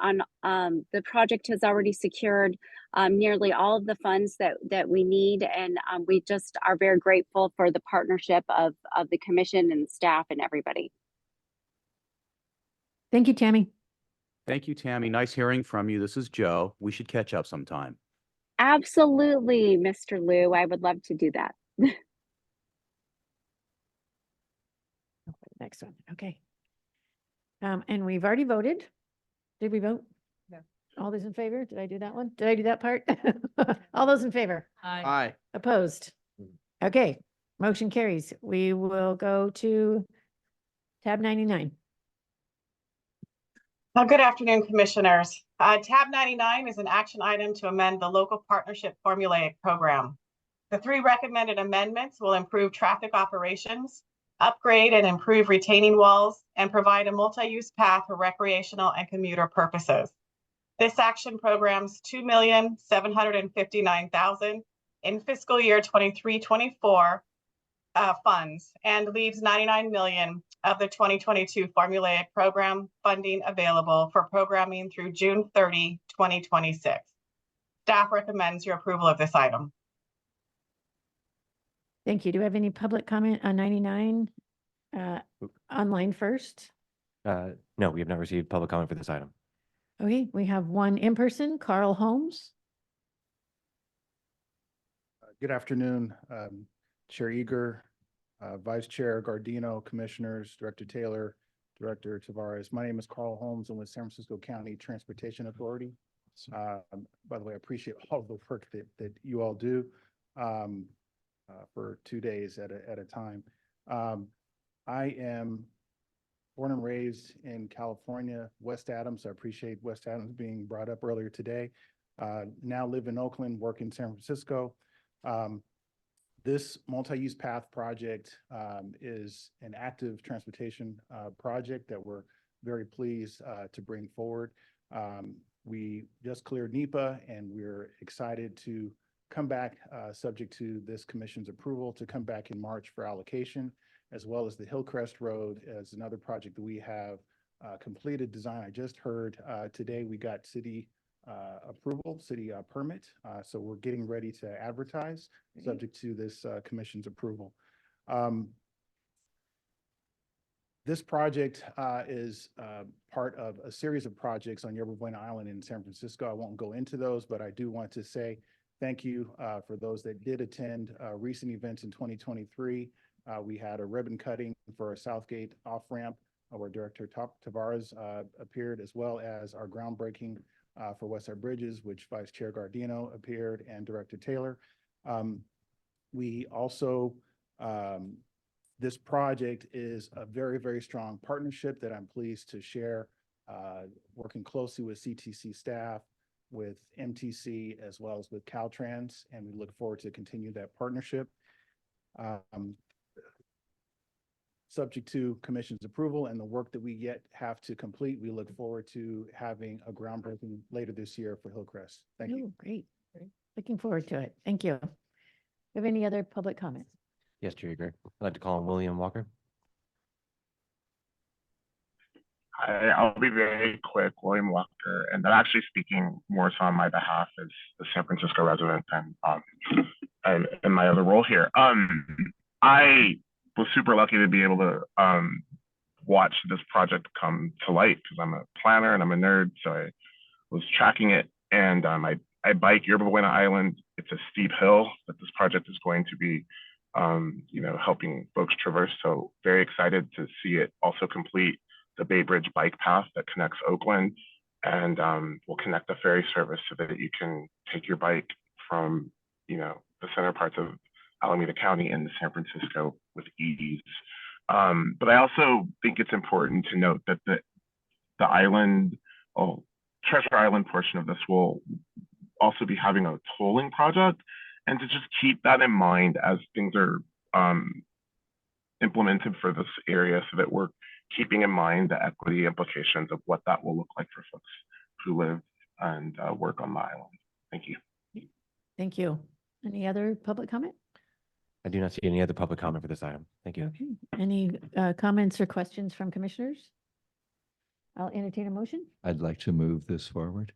[SPEAKER 24] the project has already secured nearly all of the funds that we need. And we just are very grateful for the partnership of the commission and staff and everybody.
[SPEAKER 1] Thank you, Tammy.
[SPEAKER 25] Thank you, Tammy. Nice hearing from you. This is Joe. We should catch up sometime.
[SPEAKER 24] Absolutely, Mr. Liu. I would love to do that.
[SPEAKER 1] Next one. Okay. And we've already voted. Did we vote?
[SPEAKER 6] No.
[SPEAKER 1] All those in favor? Did I do that one? Did I do that part? All those in favor?
[SPEAKER 14] Aye.
[SPEAKER 1] Opposed? Okay, motion carries. We will go to tab 99.
[SPEAKER 2] Good afternoon, Commissioners. Tab 99 is an action item to amend the local partnership formulaic program. The three recommended amendments will improve traffic operations, upgrade and improve retaining walls, and provide a multi-use path for recreational and commuter purposes. This action programs $2,759,000 in fiscal year 23-24 funds and leaves $99 million of the 2022 formulaic program funding available for programming through June 30, 2026. Staff recommends your approval of this item.
[SPEAKER 1] Thank you. Do we have any public comment on 99 online first?
[SPEAKER 3] No, we have not received public comment for this item.
[SPEAKER 1] Okay, we have one in person, Carl Holmes.
[SPEAKER 10] Good afternoon, Chair Eager, Vice Chair Gardino, Commissioners, Director Taylor, Director Tavares. My name is Carl Holmes. I'm with San Francisco County Transportation Authority. By the way, I appreciate all of the work that you all do for 2 days at a time. I am born and raised in California, West Adams. I appreciate West Adams being brought up earlier today. Now live in Oakland, work in San Francisco. This multi-use path project is an active transportation project that we're very pleased to bring forward. We just cleared NEPA and we're excited to come back, subject to this commission's approval, to come back in March for allocation, as well as the Hillcrest Road as another project that we have completed design. I just heard today we got city approval, city permit. So we're getting ready to advertise, subject to this commission's approval. This project is part of a series of projects on Yerba Buena Island in San Francisco. I won't go into those, but I do want to say thank you for those that did attend recent events in 2023. We had a ribbon cutting for a Southgate off-ramp where Director Tavares appeared, as well as our groundbreaking for Westside Bridges, which Vice Chair Gardino appeared, and Director Taylor. We also, this project is a very, very strong partnership that I'm pleased to share, working closely with CTC staff, with MTC, as well as with Caltrans, and we look forward to continue that partnership. Subject to commission's approval and the work that we yet have to complete, we look forward to having a groundbreaking later this year for Hillcrest. Thank you.
[SPEAKER 1] Great. Looking forward to it. Thank you. Do you have any other public comments?
[SPEAKER 3] Yes, Chair Eager. I'd like to call on William Walker.
[SPEAKER 19] Hi, I'll be very quick, William Walker, and I'm actually speaking more so on my behalf as a San Francisco resident and in my other role here. I was super lucky to be able to watch this project come to light because I'm a planner and I'm a nerd, so I was tracking it, and I bike Yerba Buena Island. It's a steep hill that this project is going to be helping folks traverse, so very excited to see it also complete the Bay Bridge bike path that connects Oakland, and will connect the ferry service so that you can take your bike from the center parts of Alameda County into San Francisco with ease. But I also think it's important to note that the Treasure Island portion of this will also be having a tolling project, and to just keep that in mind as things are implemented for this area, so that we're keeping in mind the equity implications of what that will look like for folks who live and work on the island. Thank you.
[SPEAKER 1] Thank you. Any other public comment?
[SPEAKER 3] I do not see any other public comment for this item. Thank you.
[SPEAKER 1] Okay. Any comments or questions from commissioners? I'll entertain a motion.
[SPEAKER 16] I'd like to move this forward.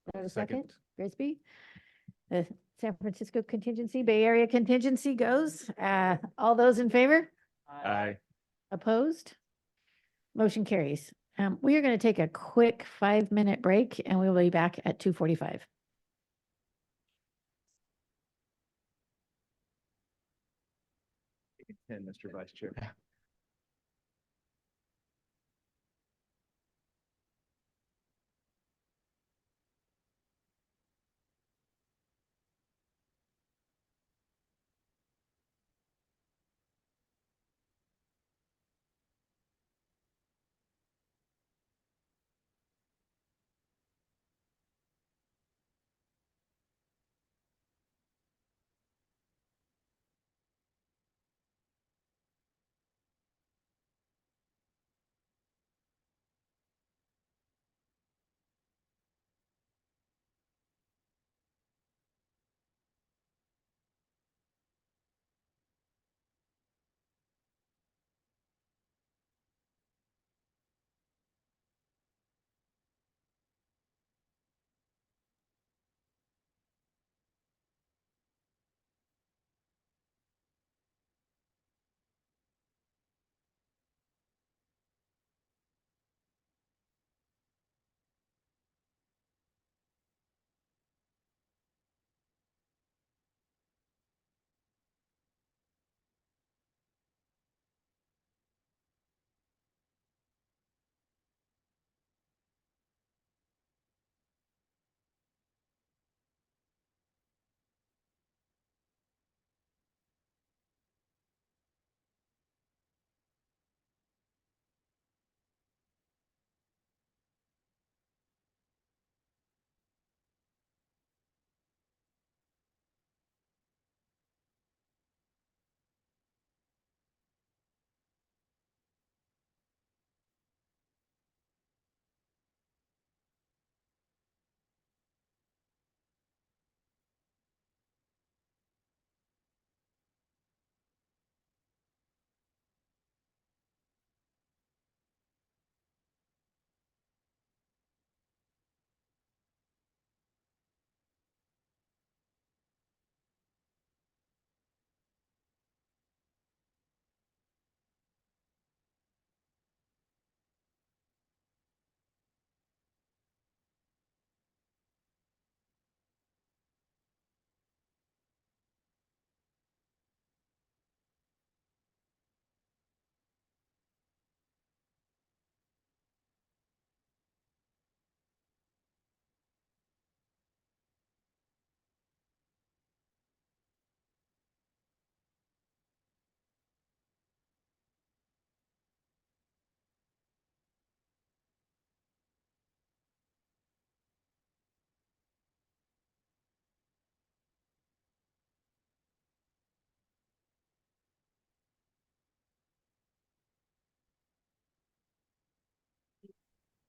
[SPEAKER 1] Do I have a second? Grisby? The San Francisco contingency, Bay Area contingency goes. All those in favor?
[SPEAKER 18] Aye.
[SPEAKER 1] Opposed? Motion carries. We are going to take a quick 5-minute break and we will be back at 2:45.
[SPEAKER 11] 10, Mr. Vice Chair.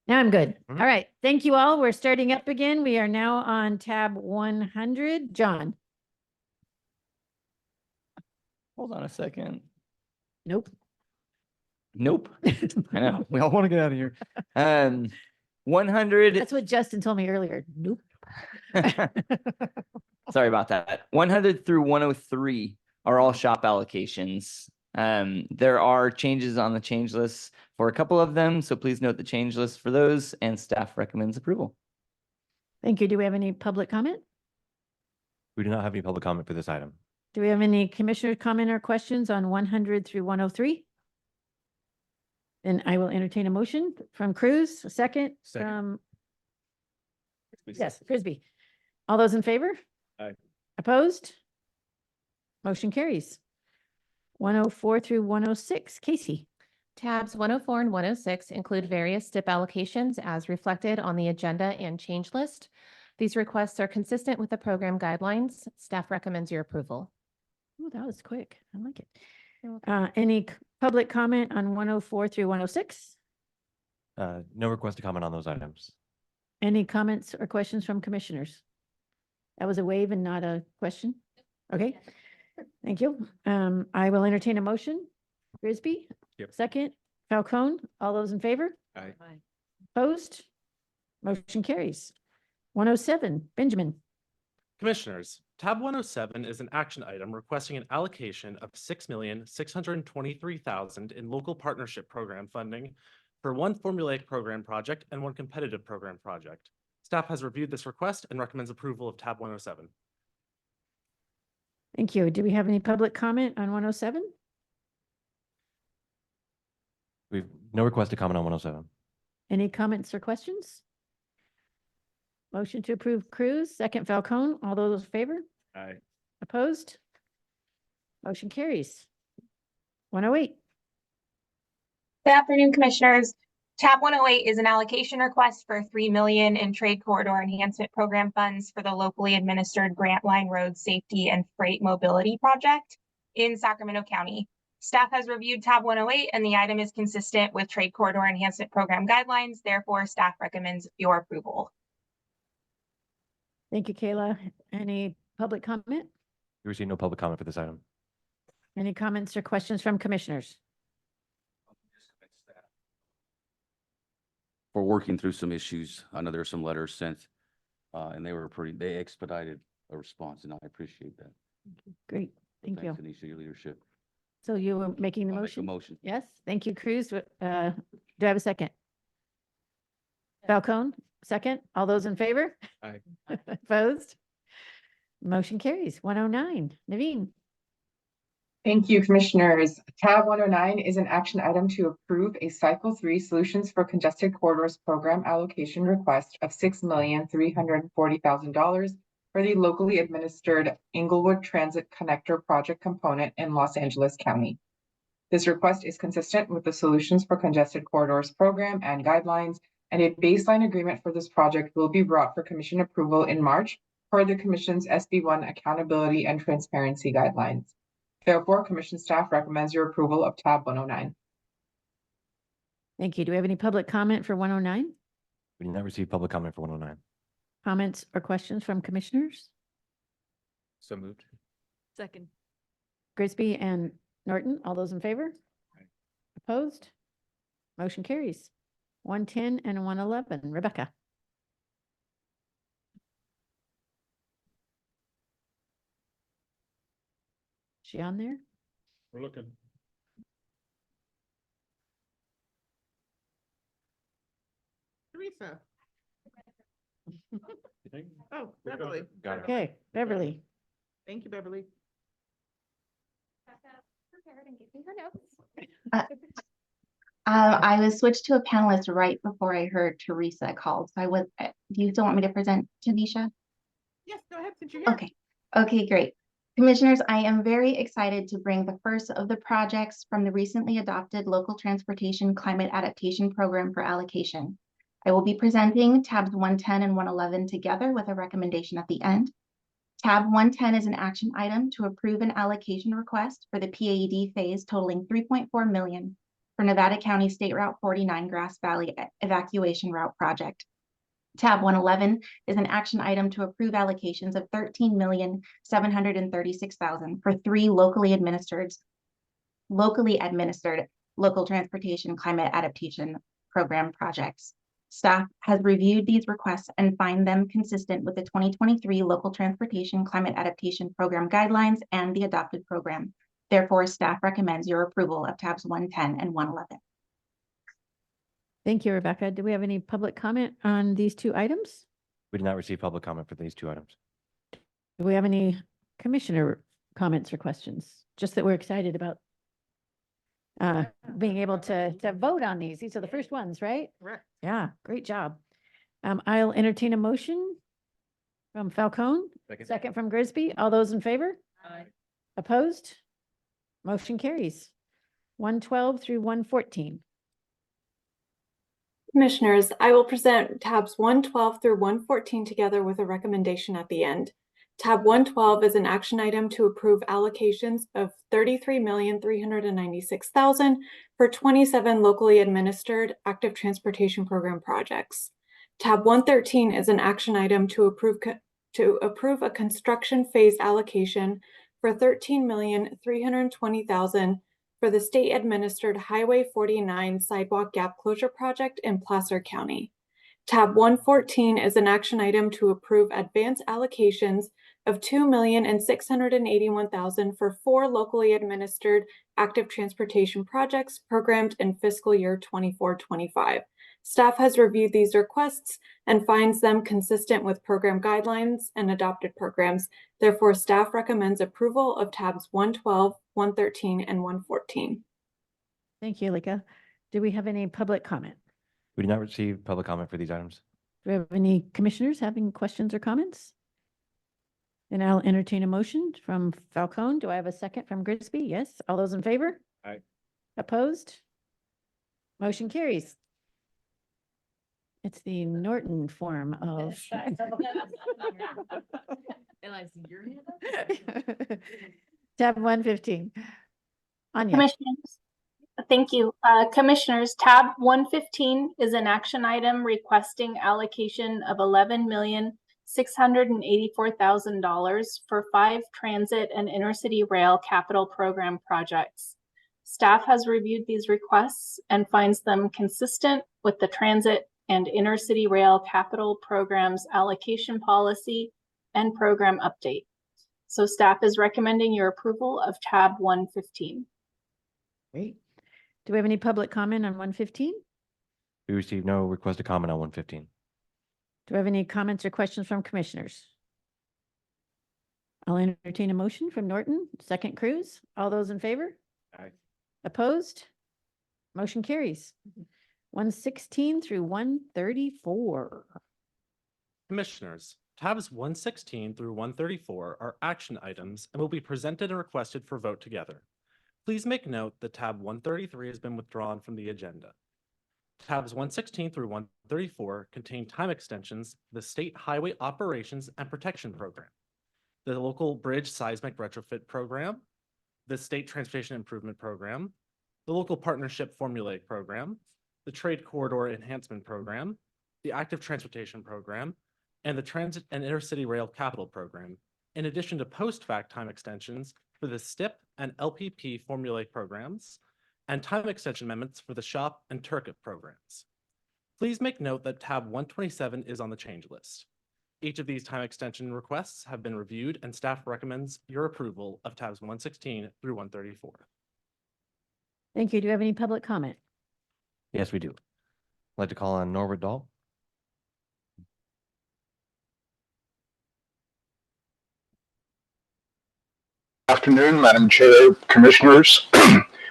[SPEAKER 1] Now I'm good.
[SPEAKER 3] Mhm.
[SPEAKER 1] All right. Thank you all. We're starting up again. We are now on tab 100. John?
[SPEAKER 4] Hold on a second.
[SPEAKER 1] Nope.
[SPEAKER 4] Nope. I know. We all want to get out of here. 100.
[SPEAKER 1] That's what Justin told me earlier. Nope.
[SPEAKER 4] Sorry about that. 100 through 103 are all shop allocations. There are changes on the change list for a couple of them, so please note the change list for those, and staff recommends approval.
[SPEAKER 1] Thank you. Do we have any public comment?
[SPEAKER 3] We do not have any public comment for this item.
[SPEAKER 1] Do we have any commissioner comment or questions on 100 through 103? Then I will entertain a motion from Cruz, a second from, yes, Frisbee. All those in favor?
[SPEAKER 18] Aye.
[SPEAKER 1] Opposed? Motion carries. 104 through 106, Casey.
[SPEAKER 8] Tabs 104 and 106 include various STIP allocations as reflected on the agenda and change list. These requests are consistent with the program guidelines. Staff recommends your approval.
[SPEAKER 1] Oh, that was quick. I like it. Any public comment on 104 through 106?
[SPEAKER 3] No request to comment on those items.
[SPEAKER 1] Any comments or questions from commissioners? That was a wave and not a question? Okay, thank you. I will entertain a motion. Frisbee?
[SPEAKER 18] Yep.
[SPEAKER 1] Second, Falcone, all those in favor?
[SPEAKER 18] Aye.
[SPEAKER 1] Opposed? Motion carries. 107, Benjamin.
[SPEAKER 17] Commissioners, tab 107 is an action item requesting an allocation of $6,623,000 in local partnership program funding for one formulaic program project and one competitive program project. Staff has reviewed this request and recommends approval of tab 107.
[SPEAKER 1] Thank you. Do we have any public comment on 107?
[SPEAKER 3] We've no request to comment on 107.
[SPEAKER 1] Any comments or questions? Motion to approve Cruz, second Falcone. All those in favor?
[SPEAKER 18] Aye.
[SPEAKER 1] Opposed? Motion carries. 108.
[SPEAKER 20] Good afternoon, Commissioners. Tab 108 is an allocation request for $3 million in Trade Corridor Enhancement Program funds for the locally administered Grant Line Road Safety and Freight Mobility Project in Sacramento County. Staff has reviewed tab 108 and the item is consistent with Trade Corridor Enhancement Program guidelines. Therefore, staff recommends your approval.
[SPEAKER 1] Thank you, Kayla. Any public comment?
[SPEAKER 3] We received no public comment for this item.
[SPEAKER 1] Any comments or questions from commissioners?
[SPEAKER 25] We're working through some issues. I know there were some letters sent, and they expedited a response, and I appreciate that.
[SPEAKER 1] Great, thank you.
[SPEAKER 25] Thanks, Anisha, your leadership.
[SPEAKER 1] So you were making the
[SPEAKER 25] I'll make a
[SPEAKER 1] motion?
[SPEAKER 25] motion.
[SPEAKER 1] Yes, thank you, Cruz. Do I have a second? Falcone, second. All those in favor?
[SPEAKER 18] Aye.
[SPEAKER 1] Opposed? Motion carries. 109, Naveen.
[SPEAKER 23] Thank you, Commissioners. Tab 109 is an action item to approve a Cycle 3 Solutions for Congested Corridors Program allocation request of $6,340,000 for the locally administered Inglewood Transit Connector project component in Los Angeles County. This request is consistent with the Solutions for Congested Corridors program and guidelines, and a baseline agreement for this project will be brought for Commission approval in March per the Commission's SB1 Accountability and Transparency Guidelines. Therefore, Commission staff recommends your approval of tab 109.
[SPEAKER 1] Thank you. Do we have any public comment for 109?
[SPEAKER 3] We did not receive public comment for 109.
[SPEAKER 1] Comments or questions from commissioners?
[SPEAKER 18] So moved.
[SPEAKER 6] Second.
[SPEAKER 1] Grisby and Norton, all those in favor? Opposed? Motion carries. 110 and 111, Rebecca. She on there?
[SPEAKER 18] We're looking.
[SPEAKER 21] Teresa. Oh, Beverly.
[SPEAKER 3] Got it.
[SPEAKER 1] Okay, Beverly.
[SPEAKER 21] Thank you, Beverly.
[SPEAKER 22] I was switched to a panelist right before I heard Teresa called. So do you still want me to present, Tanisha?
[SPEAKER 21] Yes, go ahead, since you're here.
[SPEAKER 22] Okay. Okay, great. Commissioners, I am very excited to bring the first of the projects from the recently adopted Local Transportation Climate Adaptation Program for allocation. I will be presenting tabs 110 and 111 together with a recommendation at the end. Tab 110 is an action item to approve an allocation request for the PAED phase totaling $3.4 million for Nevada County State Route 49 Grass Valley Evacuation Route Project. Tab 111 is an action item to approve allocations of $13,736,000 for 3 locally administered local transportation climate adaptation program projects. Staff has reviewed these requests and find them consistent with the 2023 Local Transportation Climate Adaptation Program guidelines and the adopted program. Therefore, staff recommends your approval of tabs 110 and 111.
[SPEAKER 1] Thank you, Rebecca. Do we have any public comment on these 2 items?
[SPEAKER 3] We did not receive public comment for these 2 items.
[SPEAKER 1] Do we have any commissioner comments or questions? Just that we're excited about being able to vote on these. These are the first ones, right?
[SPEAKER 21] Correct.
[SPEAKER 1] Yeah, great job. I'll entertain a motion from Falcone, second from Grisby. All those in favor?
[SPEAKER 21] Aye.
[SPEAKER 1] Opposed? Motion carries. 112 through 114.
[SPEAKER 5] Commissioners, I will present tabs 112 through 114 together with a recommendation at the end. Tab 112 is an action item to approve allocations of $33,396,000 for 27 locally administered active transportation program projects. Tab 113 is an action item to approve a construction phase allocation for $13,320,000 for the state administered Highway 49 sidewalk gap closure project in Placer County. Tab 114 is an action item to approve advance allocations of $2,681,000 for 4 locally administered active transportation projects programmed in fiscal year 24-25. Staff has reviewed these requests and finds them consistent with program guidelines and adopted programs. Therefore, staff recommends approval of tabs 112, 113, and 114.
[SPEAKER 1] Thank you, Lika. Do we have any public comment?
[SPEAKER 3] We did not receive public comment for these items.
[SPEAKER 1] Do we have any commissioners having questions or comments? And I'll entertain a motion from Falcone. Do I have a second from Grisby? Yes. All those in favor?
[SPEAKER 18] Aye.
[SPEAKER 1] Opposed? Motion carries. It's the Norton form of. Tab 115. Anya.
[SPEAKER 24] Commissioners, thank you. Commissioners, tab 115 is an action item requesting allocation of $11,684,000 for 5 transit and intercity rail capital program projects. Staff has reviewed these requests and finds them consistent with the transit and intercity rail capital programs allocation policy and program update. So staff is recommending your approval of tab 115.
[SPEAKER 1] Great. Do we have any public comment on 115?
[SPEAKER 3] We received no request to comment on 115.
[SPEAKER 1] Do we have any comments or questions from commissioners? I'll entertain a motion from Norton, second Cruz. All those in favor?
[SPEAKER 18] Aye.
[SPEAKER 1] Opposed? Motion carries. 116 through 134.
[SPEAKER 17] Commissioners, tabs 116 through 134 are action items and will be presented and requested for vote together. Please make note that tab 133 has been withdrawn from the agenda. Tabs 116 through 134 contain time extensions, the State Highway Operations and Protection Program, the Local Bridge Seismic Retrofit Program, the State Transportation Improvement Program, the Local Partnership Formulaic Program, the Trade Corridor Enhancement Program, the Active Transportation Program, and the Transit and Intercity Rail Capital Program, in addition to post-fact time extensions for the STIP and LPP formulaic programs, and time extension amendments for the SHOP and TURCIP programs. Please make note that tab 127 is on the change list. Each of these time extension requests have been reviewed and staff recommends your approval of tabs 116 through 134.
[SPEAKER 1] Thank you. Do you have any public comment?
[SPEAKER 3] Yes, we do. I'd like to call on Norbert Dahl.
[SPEAKER 7] Afternoon, Madam Chair, Commissioners.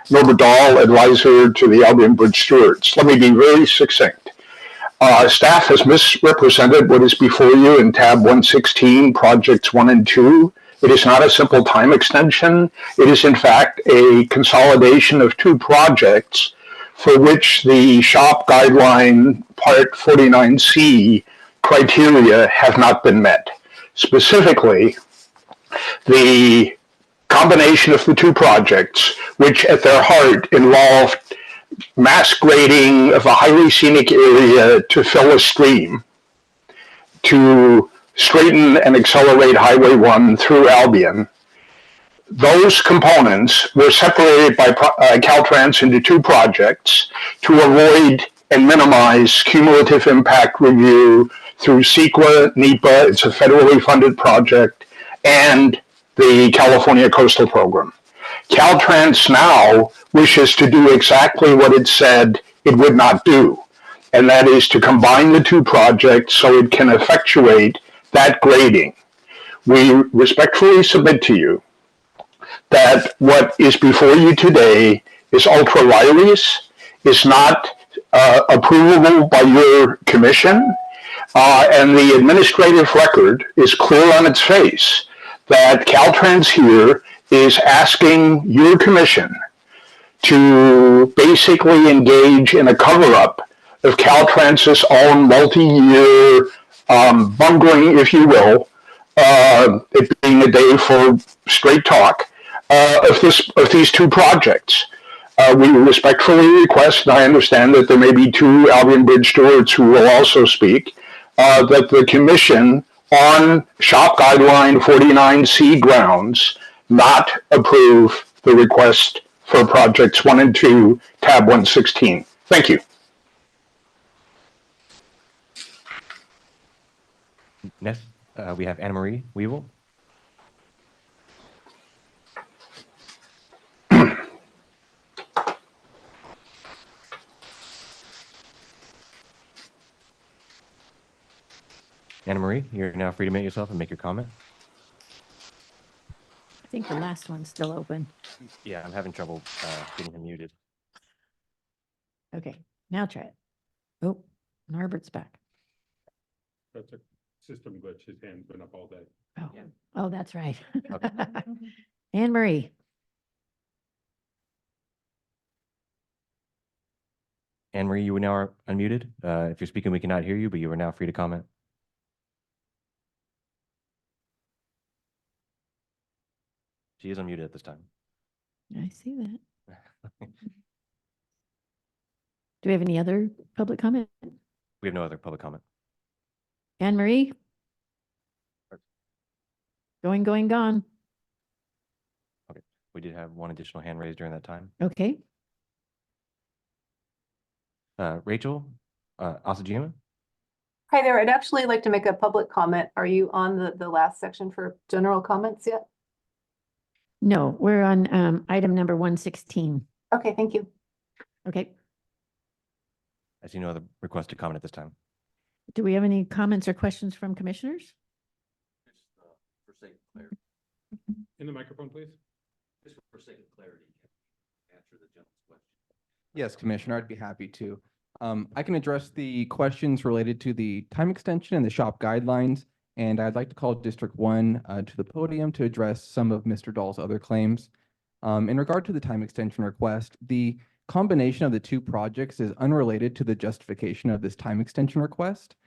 [SPEAKER 7] Norbert Dahl, advisor to the Albion Bridge Stewards. Let me be very succinct. Staff has misrepresented what is before you in tab 116, projects 1 and 2. It is not a simple time extension. It is in fact a consolidation of 2 projects for which the SHOP guideline part 49C criteria have not been met. Specifically, the combination of the 2 projects, which at their heart involved mass grading of a highly scenic area to fill a stream to straighten and accelerate Highway 1 through Albion. Those components were separated by Caltrans into two projects to avoid and minimize cumulative impact review through CEQA, NEPA, it's a federally funded project, and the California Coastal Program. Caltrans now wishes to do exactly what it said it would not do, and that is to combine the two projects so it can effectuate that grading. We respectfully submit to you that what is before you today is ultra vires, is not approvable by your commission, and the administrative record is clear on its face that Caltrans here is asking your commission to basically engage in a cover-up of Caltrans's own multi-year bungling, if you will, it being a day for straight talk, of these two projects. We respectfully request, and I understand that there may be two Albion Bridge stewards who will also speak, that the commission on shop guideline 49C grounds not approve the request for projects 1 and 2, tab 116. Thank you.
[SPEAKER 3] Next, we have Anna Marie Weevil. Anna Marie, you're now free to mute yourself and make your comment.
[SPEAKER 1] I think the last one's still open.
[SPEAKER 3] Yeah, I'm having trouble getting him muted.
[SPEAKER 1] Okay, now try it. Oh, Norbert's back.
[SPEAKER 9] That's a system glitch. His hand's been up all day.
[SPEAKER 1] Oh, oh, that's right. Anne Marie.
[SPEAKER 3] Anne Marie, you are now unmuted. If you're speaking, we cannot hear you, but you are now free to comment. She is unmuted at this time.
[SPEAKER 1] I see that. Do we have any other public comment?
[SPEAKER 3] We have no other public comment.
[SPEAKER 1] Anne Marie? Going, gone.
[SPEAKER 3] Okay, we did have one additional hand raised during that time.
[SPEAKER 1] Okay.
[SPEAKER 3] Rachel Asajima?
[SPEAKER 12] Hi there. I'd actually like to make a public comment. Are you on the last section for general comments yet?
[SPEAKER 1] No, we're on item number 116.
[SPEAKER 12] Okay, thank you.
[SPEAKER 1] Okay.
[SPEAKER 3] I see no other request to comment at this time.
[SPEAKER 1] Do we have any comments or questions from commissioners?
[SPEAKER 9] For sake of clarity. In the microphone, please.
[SPEAKER 13] Just for sake of clarity, answer the gentleman's question.
[SPEAKER 14] Yes, Commissioner, I'd be happy to. I can address the questions related to the time extension and the shop guidelines, and I'd like to call District 1 to the podium to address some of Mr. Dahl's other claims. In regard to the time extension request, the combination of the two projects is unrelated to the justification of this time extension request.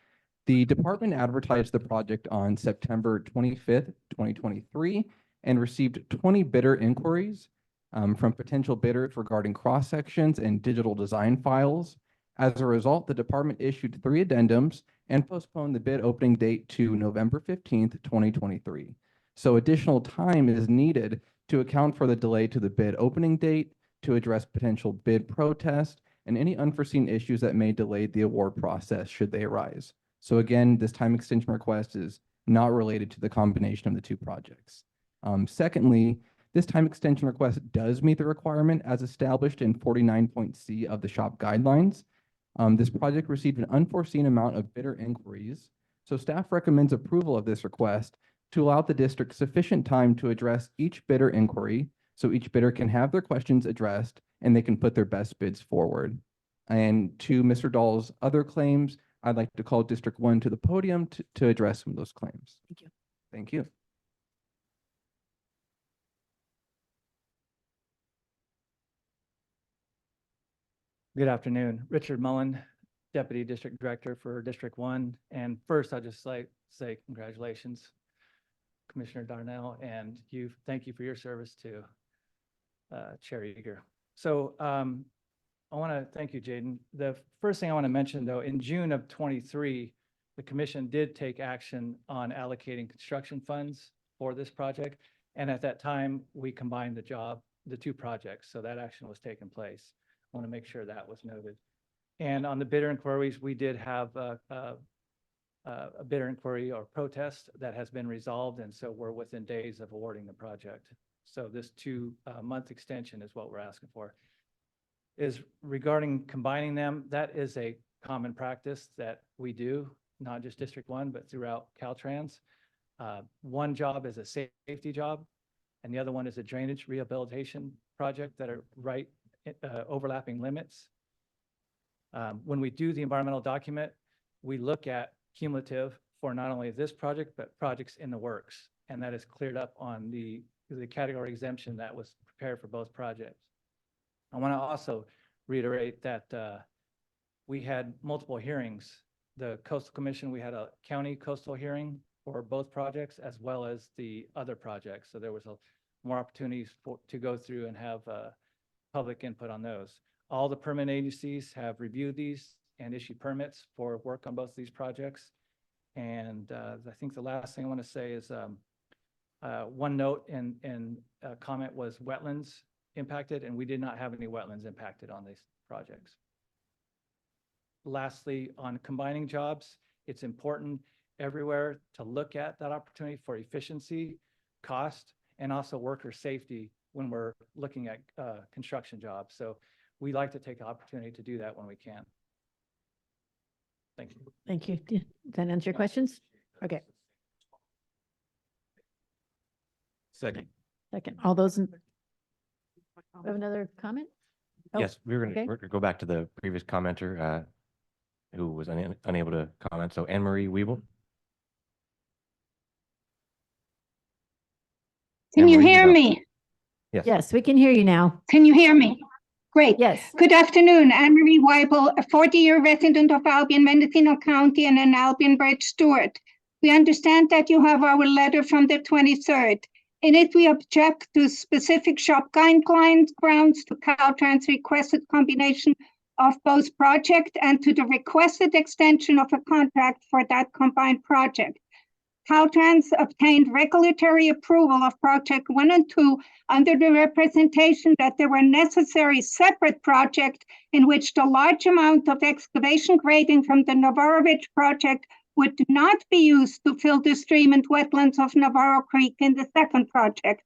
[SPEAKER 14] The department advertised the project on September 25th, 2023, and received 20 bidder inquiries from potential bidders regarding cross-sections and digital design files. As a result, the department issued 3 addendums and postponed the bid opening date to November 15th, 2023. So additional time is needed to account for the delay to the bid opening date, to address potential bid protest, and any unforeseen issues that may delay the award process should they arise. So again, this time extension request is not related to the combination of the two projects. Secondly, this time extension request does meet the requirement as established in 49.C of the shop guidelines. This project received an unforeseen amount of bidder inquiries, so staff recommends approval of this request to allow the district sufficient time to address each bidder inquiry, so each bidder can have their questions addressed and they can put their best bids forward. And to Mr. Dahl's other claims, I'd like to call District 1 to the podium to address some of those claims.
[SPEAKER 1] Thank you.
[SPEAKER 14] Thank you.
[SPEAKER 15] Good afternoon, Richard Mullen, Deputy District Director for District 1. And first, I'd just like to say congratulations, Commissioner Darnell, and thank you for your service to Chair Eager. So I want to thank you, Jaden. The first thing I want to mention, though, in June of '23, the commission did take action on allocating construction funds for this project. And at that time, we combined the two projects. So that action was taken place. I want to make sure that was noted. And on the bidder inquiries, we did have a bidder inquiry or protest that has been resolved. And so we're within days of awarding the project. So this 2-month extension is what we're asking for. Is regarding combining them, that is a common practice that we do, not just District 1, but throughout Caltrans. One job is a safety job, and the other one is a drainage rehabilitation project that are overlapping limits. When we do the environmental document, we look at cumulative for not only this project, but projects in the works. And that is cleared up on the category exemption that was prepared for both projects. I want to also reiterate that we had multiple hearings. The Coastal Commission, we had a county coastal hearing for both projects as well as the other projects. So there was more opportunities to go through and have public input on those. All the permit agencies have reviewed these and issued permits for work on both of these projects. And I think the last thing I want to say is one note in comment was wetlands impacted, and we did not have any wetlands impacted on these projects. Lastly, on combining jobs, it's important everywhere to look at that opportunity for efficiency, cost, and also worker safety when we're looking at construction jobs. So we like to take the opportunity to do that when we can. Thank you.
[SPEAKER 1] Thank you. Did that answer your questions? Okay.
[SPEAKER 18] Second.
[SPEAKER 1] Second, all those in, we have another comment? Oh,
[SPEAKER 3] Yes, we're
[SPEAKER 1] okay.
[SPEAKER 3] gonna go back to the previous commenter who was unable to comment. So Anne Marie Weeble.
[SPEAKER 2] Can you
[SPEAKER 3] Anne-Marie,
[SPEAKER 2] hear
[SPEAKER 3] you're up.
[SPEAKER 2] me?
[SPEAKER 3] Yes.
[SPEAKER 1] Yes, we can hear you now.
[SPEAKER 2] Can you hear me? Great.
[SPEAKER 1] Yes.
[SPEAKER 2] Good afternoon. Anne-Marie Weibel, a 40-year resident of Albion, Mendocino County, and an Albion Bridge Stewart. We understand that you have our letter from the 23rd. In it, we object to specific shop guidelines grounds to Caltrans' requested combination of both project and to the requested extension of a contract for that combined project. Caltrans obtained regulatory approval of Project 1 and 2 under the representation that there were necessary separate projects in which the large amount of excavation grading from the Navarro Ridge project would not be used to fill the stream and wetlands of Navarro Creek in the second project.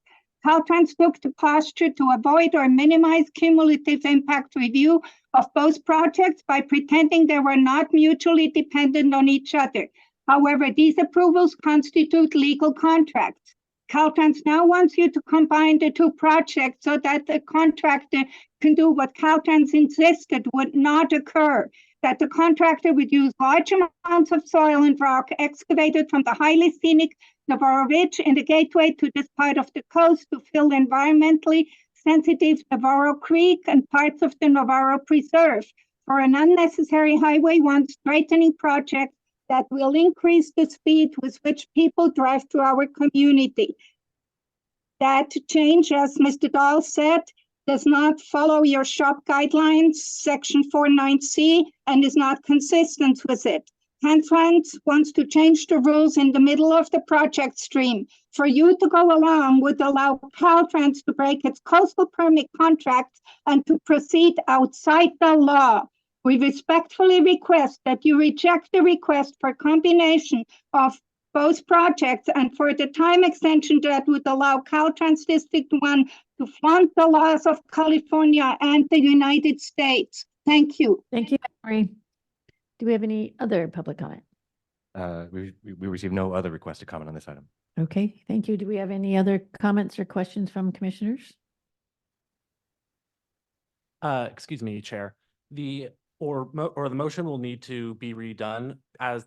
[SPEAKER 2] Caltrans took the posture to avoid or minimize cumulative impact review of both projects by pretending they were not mutually dependent on each other. However, these approvals constitute legal contracts. Caltrans now wants you to combine the two projects so that the contractor can do what Caltrans insisted would not occur, that the contractor would use large amounts of soil and rock excavated from the highly scenic Navarro Ridge in the gateway to this part of the coast to fill environmentally sensitive Navarro Creek and parts of the Navarro Preserve for an unnecessary Highway 1 straightening project that will increase the speed with which people drive to our community. That change, as Mr. Dahl said, does not follow your shop guidelines, section 49C, and is not consistent with it. Caltrans wants to change the rules in the middle of the project stream. For you to go along would allow Caltrans to break its coastal permit contracts and to proceed outside the law. We respectfully request that you reject the request for combination of both projects and for the time extension that would allow Caltrans District 1 to flaunt the laws of California and the United States. Thank you.
[SPEAKER 1] Thank you, Marie. Do we have any other public comment?
[SPEAKER 3] We received no other request to comment on this item.
[SPEAKER 1] Okay, thank you. Do we have any other comments or questions from commissioners?
[SPEAKER 17] Excuse me, Chair. The motion will need to be redone as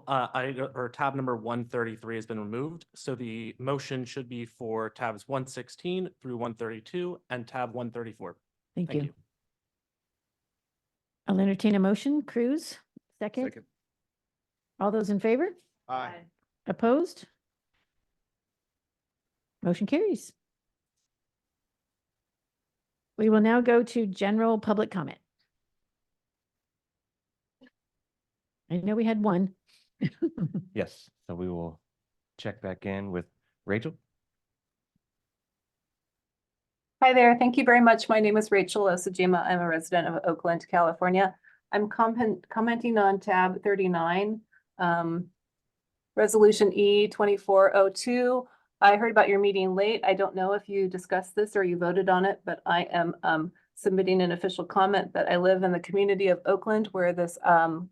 [SPEAKER 17] tab number 133 has been removed. So the motion should be for tabs 116 through 132 and tab 134.
[SPEAKER 1] Thank you. I'll entertain a motion. Cruz, second.
[SPEAKER 18] Second.
[SPEAKER 1] All those in favor?
[SPEAKER 18] Aye.
[SPEAKER 1] Opposed? Motion carries. We will now go to general public comment. I know we had one.
[SPEAKER 3] Yes, so we will check back in with Rachel.
[SPEAKER 12] Hi there. Thank you very much. My name is Rachel Osajima. I'm a resident of Oakland, California. I'm commenting on tab 39, Resolution E 2402. I heard about your meeting late. I don't know if you discussed this or you voted on it, but I am submitting an official comment that I live in the community of Oakland where this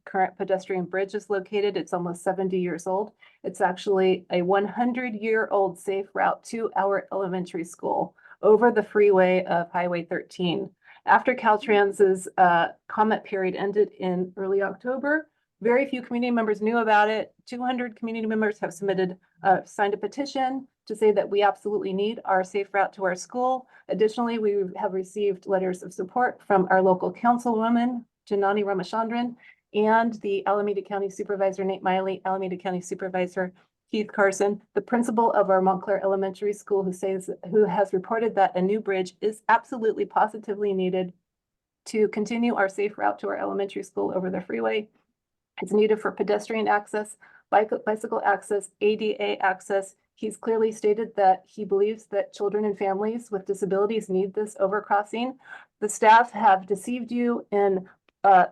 [SPEAKER 12] current pedestrian bridge is located. It's almost 70 years old. It's actually a 100-year-old safe route to our elementary school over the freeway of Highway 13. After Caltrans's comment period ended in early October, very few community members knew about it. 200 community members have signed a petition to say that we absolutely need our safe route to our school. Additionally, we have received letters of support from our local councilwoman, Janani Ramachandran, and the Alameda County Supervisor, Nate Miley, Alameda County Supervisor, Keith Carson, the principal of our Montclair Elementary School, who has reported that a new bridge is absolutely positively needed to continue our safe route to our elementary school over the freeway. It's needed for pedestrian access, bicycle access, ADA access. He's clearly stated that he believes that children and families with disabilities need this overcrossing. The staff have deceived you in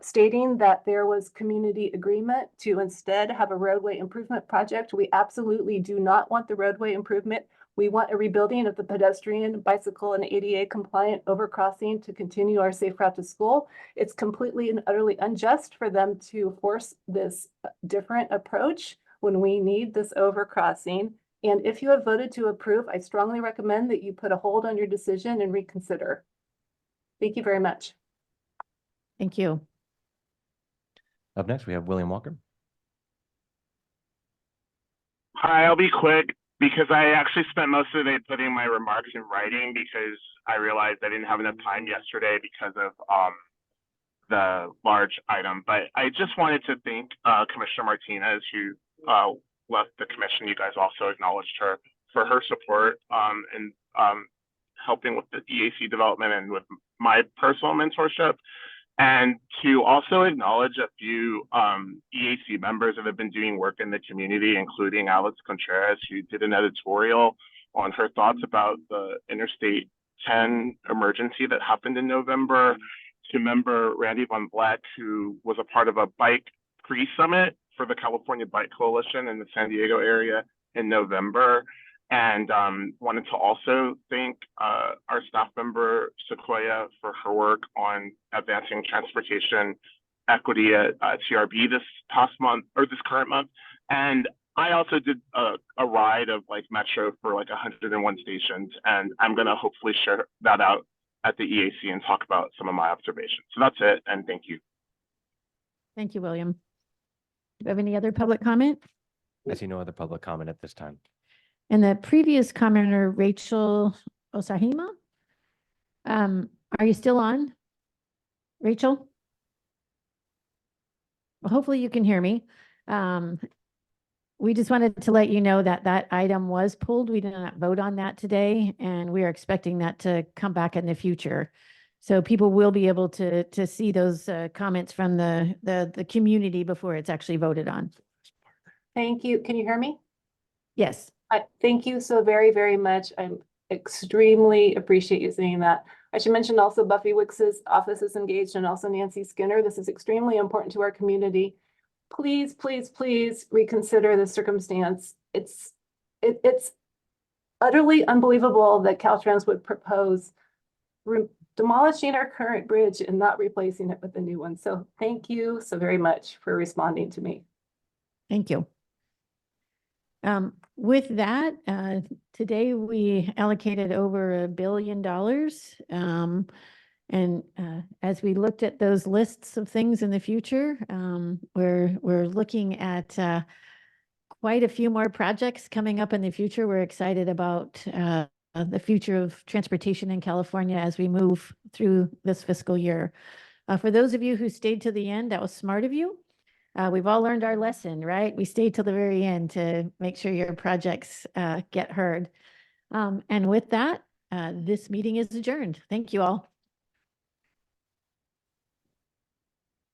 [SPEAKER 12] stating that there was community agreement to instead have a roadway improvement project. We absolutely do not want the roadway improvement. We want a rebuilding of the pedestrian, bicycle, and ADA compliant overcrossing to continue our safe route to school. It's completely and utterly unjust for them to force this different approach when we need this overcrossing. And if you have voted to approve, I strongly recommend that you put a hold on your decision and reconsider. Thank you very much.
[SPEAKER 1] Thank you.
[SPEAKER 3] Up next, we have William Walker.
[SPEAKER 4] Hi, I'll be quick because I actually spent most of the day putting my remarks in writing because I realized I didn't have enough time yesterday because of the large item. But I just wanted to thank Commissioner Martinez, who left the commission. You guys also acknowledged her for her support and helping with the EAC development and with my personal mentorship. And to also acknowledge a few EAC members that have been doing work in the community, including Alex Contreras, who did an editorial on her thoughts about the Interstate 10 emergency that happened in November, to member Randy Von Black, who was a part of a bike pre-summit for the California Bike Coalition in the San Diego area in November. And wanted to also thank our staff member, Sequoia, for her work on advancing transportation equity at TRB this past month, or this current month. And I also did a ride of like Metro for like 101 stations, and I'm gonna hopefully share that out at the EAC and talk about some of my observations. So that's it, and thank you.
[SPEAKER 1] Thank you, William. Do you have any other public comment?
[SPEAKER 3] I see no other public comment at this time.
[SPEAKER 1] And the previous commenter, Rachel Osahima, are you still on? Rachel? Well, hopefully you can hear me. We just wanted to let you know that that item was pulled. We did not vote on that today, and we are expecting that to come back in the future. So people will be able to see those comments from the community before it's actually voted on.
[SPEAKER 12] Thank you. Can you hear me?
[SPEAKER 1] Yes.
[SPEAKER 12] Thank you so very, very much. I extremely appreciate you saying that. I should mention also Buffy Wicks's office is engaged, and also Nancy Skinner. This is extremely important to our community. Please, please, please reconsider the circumstance. It's utterly unbelievable that Caltrans would propose demolishing our current bridge and not replacing it with a new one. So thank you so very much for responding to me.
[SPEAKER 1] Thank you. With that, today we allocated over $1 billion. As we looked at those lists of things in the future, we're looking at quite a few more projects coming up in the future. We're excited about the future of transportation in California as we move through this fiscal year. For those of you who stayed to the end, that was smart of you. We've all learned our lesson, right? We stayed till the very end to make sure your projects get heard. And with that, this meeting is adjourned. Thank you all.